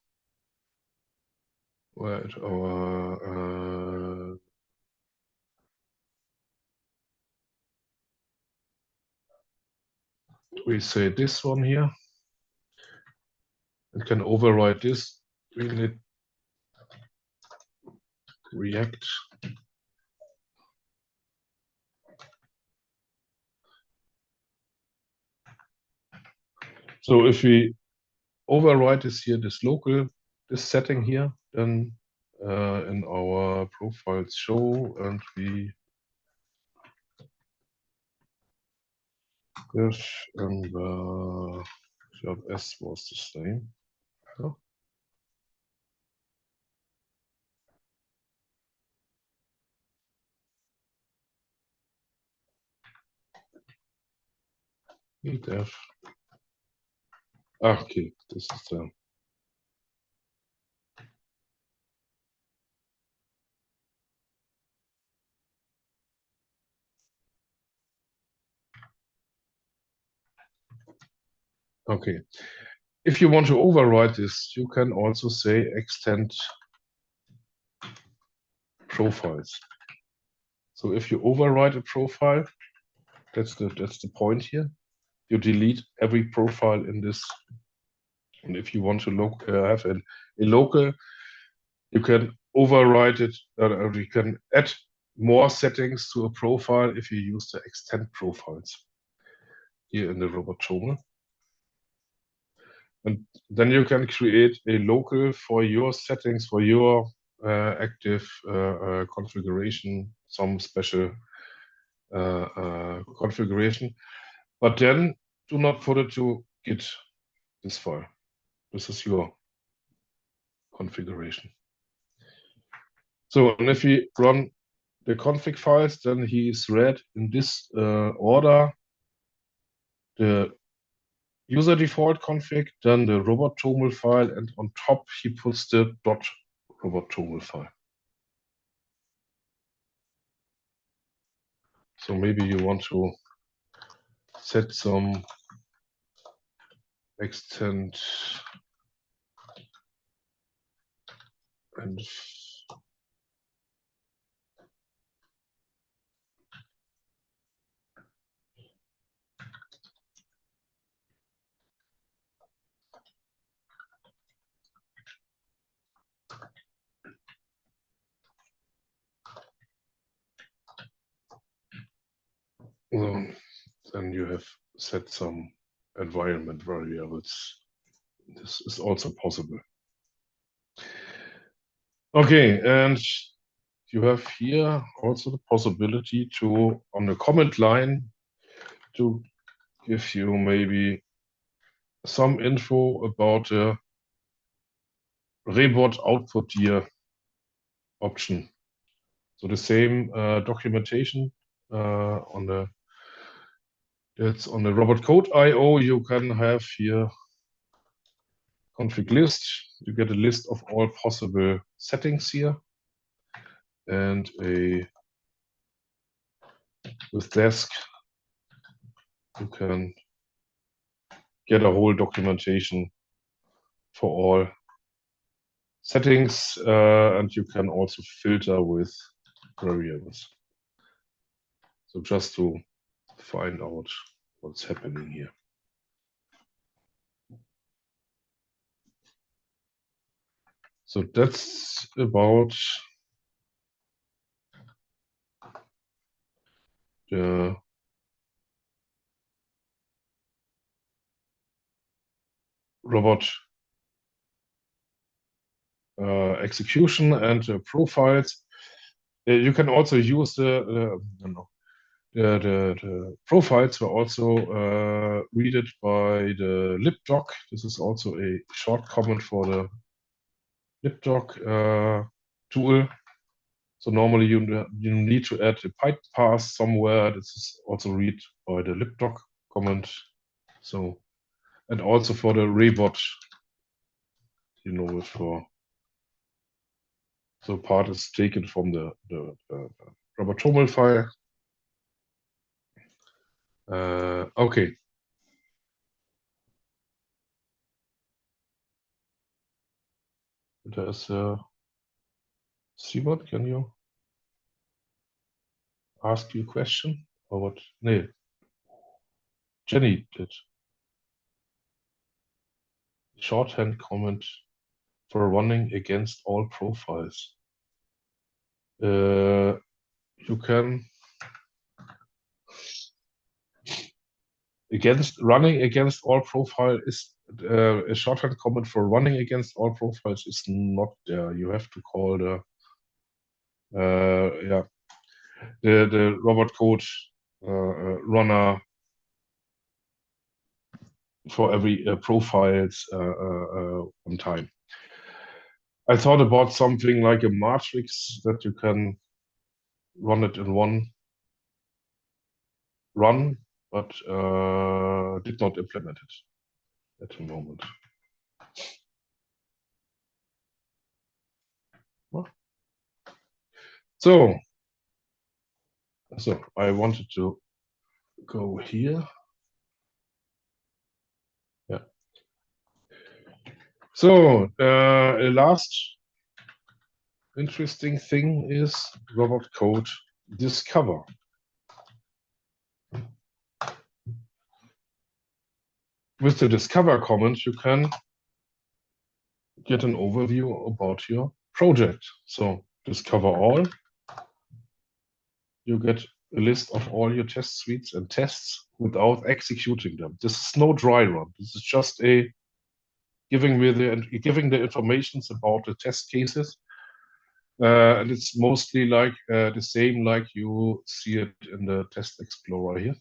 S1: we say this one here. And can override this. We need React. So if we override this here, this local this setting here, then in our profiles show, and we if and S was the same. Yeah. Def. Okay, this is the okay. If you want to override this, you can also say extend profiles. So if you override a profile, that's the point here. You delete every profile in this. And if you want to have a local, you can override it, or you can add more settings to a profile if you use the extend profiles here in the robot.toml. And then you can create a local for your settings, for your active configuration, some special configuration. But then do not put it to Git, this file. This is your configuration. So, and if we run the config files, then he is read in this order: the user default config, then the robot.toml file, and on top he puts the .robot.toml file. So maybe you want to set some extend and then you have set some environment variables. This is also possible. Okay, and you have here also the possibility to, on the command line, to give you maybe some info about the rebot output year option. So the same documentation on the RobotCode.io. You can have here config list. You get a list of all possible settings here, and with desk you can get a whole documentation for all settings, and you can also filter with variables. So just to find out what's happening here. So that's about the robot execution and profiles. You can also use the profiles were also read by the libdoc. This is also a short comment for the libdoc tool. So normally you need to add a pipe path somewhere. This is also read by the libdoc comment. So, and also for the rebot, you know it for. So part is taken from the robot.toml file. Okay. There's Simon, can you ask you a question or what? No, Jenny did. Shorthand comment for running against all profiles. You can running against all profile is a shorthand comment for running against all profiles is not there. You have to call the the robot code runner for every profiles on time. I thought about something like a matrix that you can run it in one run, but did not implement it at the moment. So I wanted to go here. Yeah. So a last interesting thing is robot code discover. With the discover comment, you can get an overview about your project. So discover all. You get a list of all your test suites and tests without executing them. This is no dry run. This is just a giving the informations about the test cases. And it's mostly like the same like you see it in the Test Explorer here.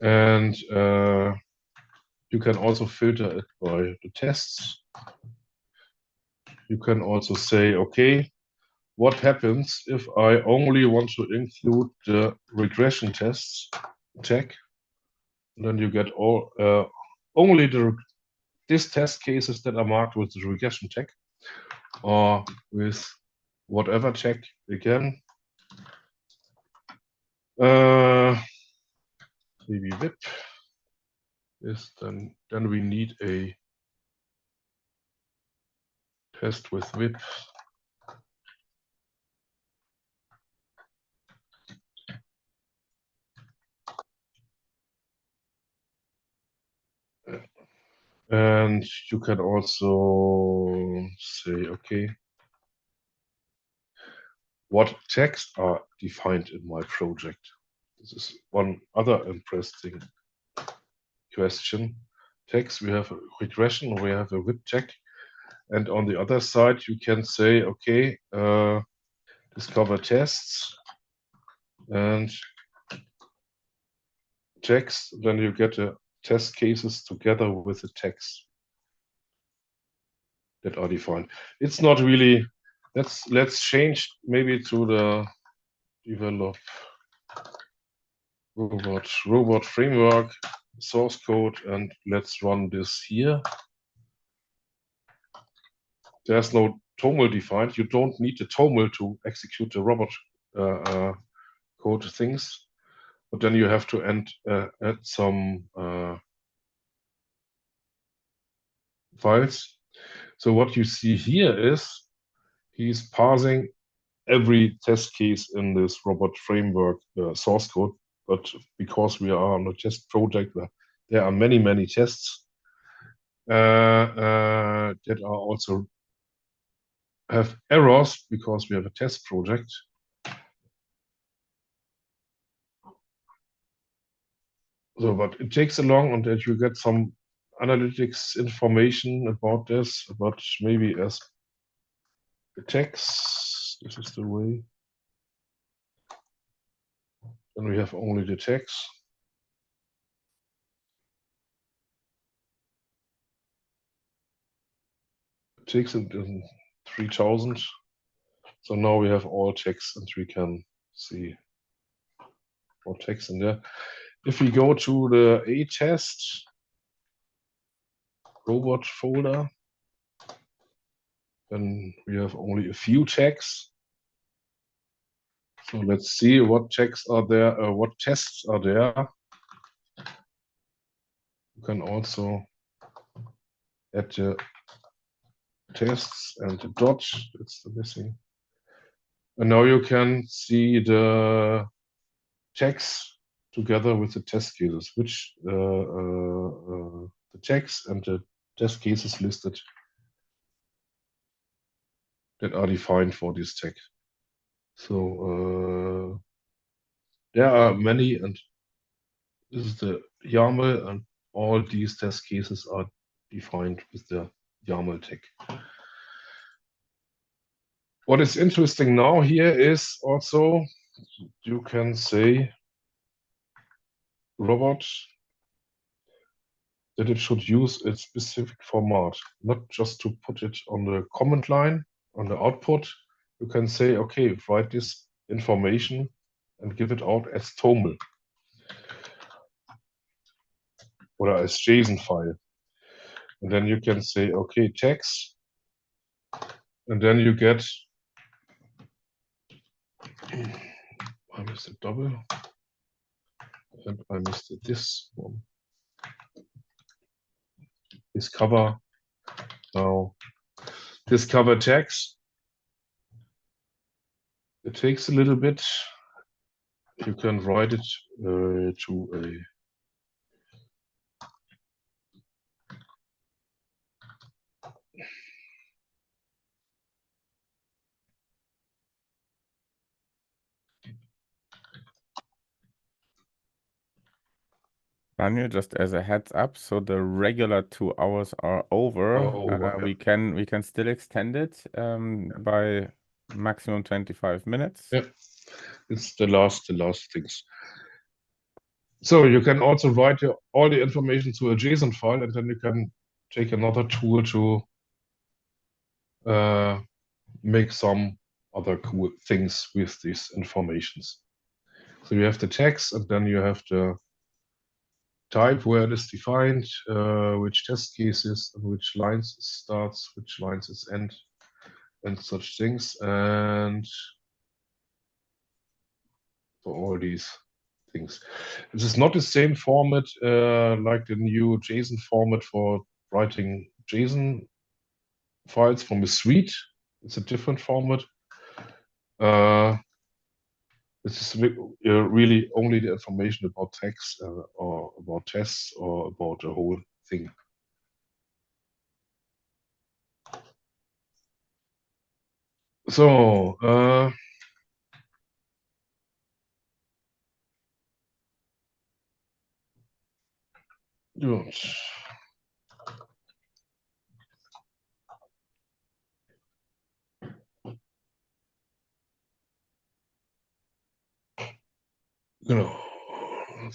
S1: And you can also filter it by the tests. You can also say, okay, what happens if I only want to include the regression tests tag? And then you get all only these test cases that are marked with the regression tag, or with whatever tag again. Maybe VIP is then we need a test with VIP. And you can also say, okay, what tags are defined in my project? This is one other interesting question. Tags, we have a regression, we have a VIP tag. And on the other side, you can say, okay, discover tests and tags. Then you get a test cases together with the tags that are defined. It's not really, let's change maybe to the develop robot framework source code, and let's run this here. There's no TOML defined. You don't need the TOML to execute the robot code things, but then you have to add some files. So what you see here is he's parsing every test case in this robot framework source code, but because we are on a test project, there are many tests that are also have errors because we have a test project. So, but it takes along, and that you get some analytics information about this, but maybe as the text, this is the way. Then we have only the text. It takes it in 3000. So now we have all text, and we can see more text in there. If we go to the A test robot folder, then we have only a few tags. So let's see what tags are there, what tests are there. You can also add the tests and the dot, it's the missing. And now you can see the tags together with the test cases, which the tags and the test cases listed that are defined for this tag. So there are many, and This is the YAML, and all these test cases are defined with the YAML tag. What is interesting now here is also you can say robot that it should use a specific format, not just to put it on the command line, on the output. You can say, okay, write this information and give it out as .toml or as JSON file. And then you can say, okay, text, and then you get, I missed a double, and I missed this one. Discover, now discover text. It takes a little bit. You can write it to a
S2: Daniel, just as a heads up, so the regular 2 hours are over.
S1: Yeah.
S2: We can still extend it by maximum 25 minutes.
S1: Yeah, it's the last things. So you can also write all the information to a JSON file, and then you can take another tool to make some other cool things with these informations. So you have the text, and then you have the type where it is defined, which test cases, and which lines it starts, which lines it ends, and such things. And for all these things, this is not the same format like the new JSON format for writing JSON files from a suite. It's a different format. This is really only the information about text or about tests or about the whole thing. So good.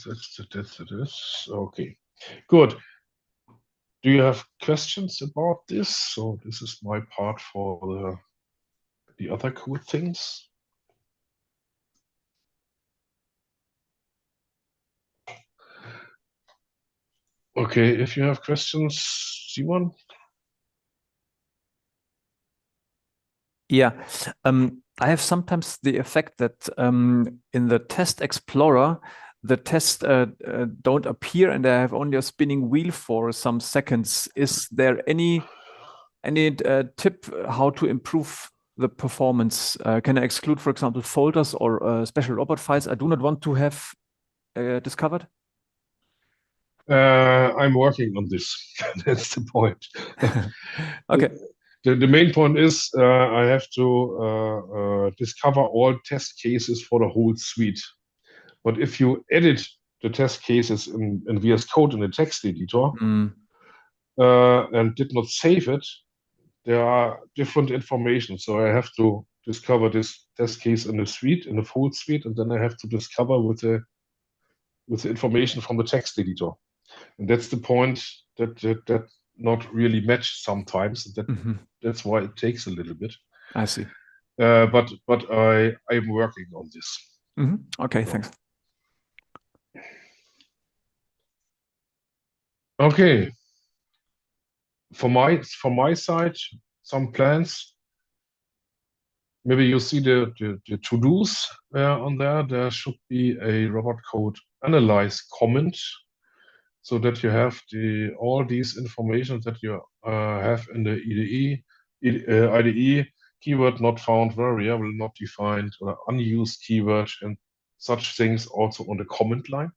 S1: That's okay. Good. Do you have questions about this? So this is my part for the other cool things. Okay, if you have questions, Simon.
S3: Yeah, I have sometimes the effect that in the test explorer, the tests don't appear and I have only a spinning wheel for some seconds. Is there any tip how to improve the performance? Can I exclude, for example, folders or special robot files I do not want to have discovered?
S1: I'm working on this. That's the point.
S3: Okay.
S1: The main point is I have to discover all test cases for the whole suite. But if you edit the test cases in Vscode in the text editor and did not save it, there are different information. So I have to discover this test case in the suite, in the full suite, and then I have to discover with the information from the text editor. And that's the point that not really match sometimes. That's why it takes a little bit.
S3: I see.
S1: But I'm working on this.
S3: Okay, thanks.
S1: Okay. From my side, some plans. Maybe you see the to-dos on there. There should be a robot code analyze comment, so that you have all these information that you have in the IDE, keyword not found, variable not defined, or unused keyword, and such things also on the comment line.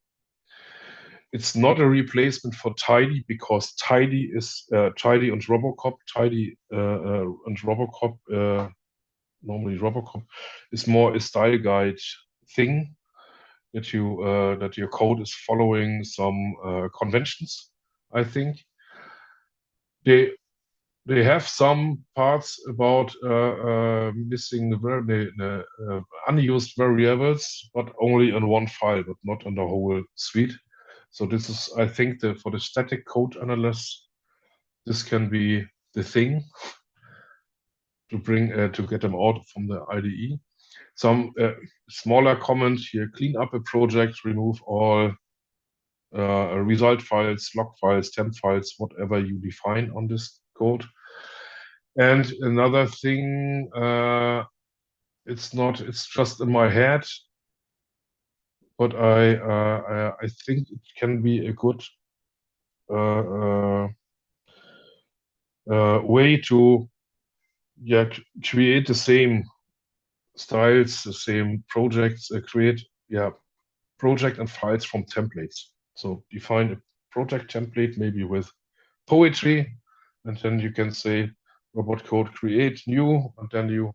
S1: It's not a replacement for tidy, because tidy is tidy and RoboCop. Tidy and RoboCop, normally RoboCop is more a style guide thing. that your code is following some conventions. I think they have some parts about missing the unused variables, but only in one file, but not in the whole suite. So this is, I think, for the static code analyst, this can be the thing to bring to get them out from the IDE. Some smaller comment here: clean up a project, remove all result files, log files, temp files, whatever you define on this code. And another thing, it's just in my head, but I think it can be a good way to create the same styles, the same projects, create project and files from templates. So define a project template maybe with poetry, and then you can say robot code create new, and then you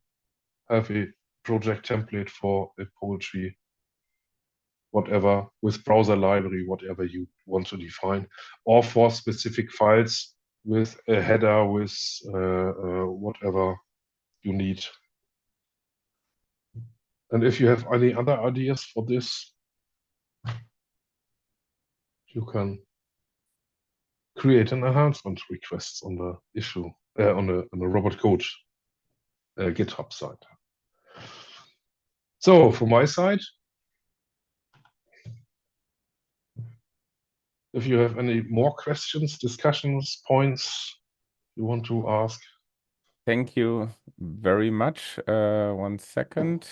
S1: have a project template for a poetry, whatever, with browser library, whatever you want to define, or for specific files with a header, with whatever you need. And if you have any other ideas for this, you can create an enhancement request on the issue on the RobotCode GitHub site. So from my side, if you have any more questions, discussions, points you want to ask.
S2: Thank you very much. 1 second.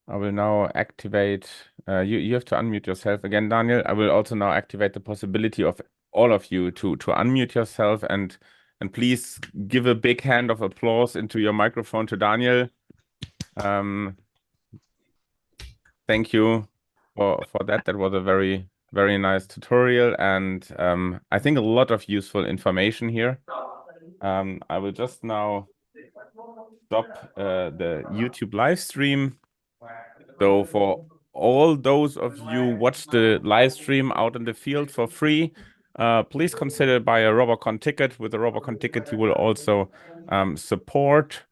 S2: I will now activate, you have to unmute yourself again, Daniel. I will also now activate the possibility of all of you to unmute yourself, and please give a big hand of applause into your microphone to Daniel. Thank you for that. That was a very, very nice tutorial, and I think a lot of useful information here. I will just now stop the YouTube live stream. So for all those of you watch the live stream out in the field for free, please consider buy a RoboCon ticket. With a RoboCon ticket, you will also support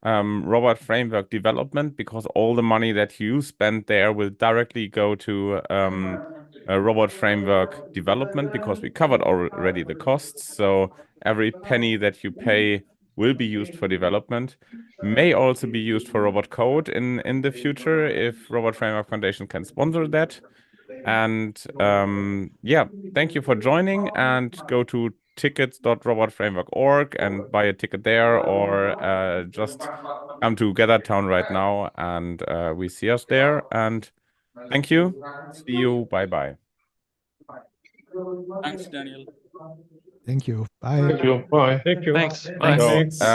S2: robot framework development, because all the money that you spend there will directly go to a robot framework development, because we covered already the costs. So every penny that you pay will be used for development, may also be used for robot code in the future if Robot Framework Foundation can sponsor that. And yeah, thank you for joining, and go to tickets.robotframework.org and buy a ticket there, or just come to GatherTown right now and we see us there. And thank you. See you. Bye-bye.
S4: Thanks, Daniel.
S5: Thank you. Bye.
S1: Thank you. Bye.
S6: Thank you.
S4: Thanks.
S6: Bye.
S2: So,
S4: Thanks.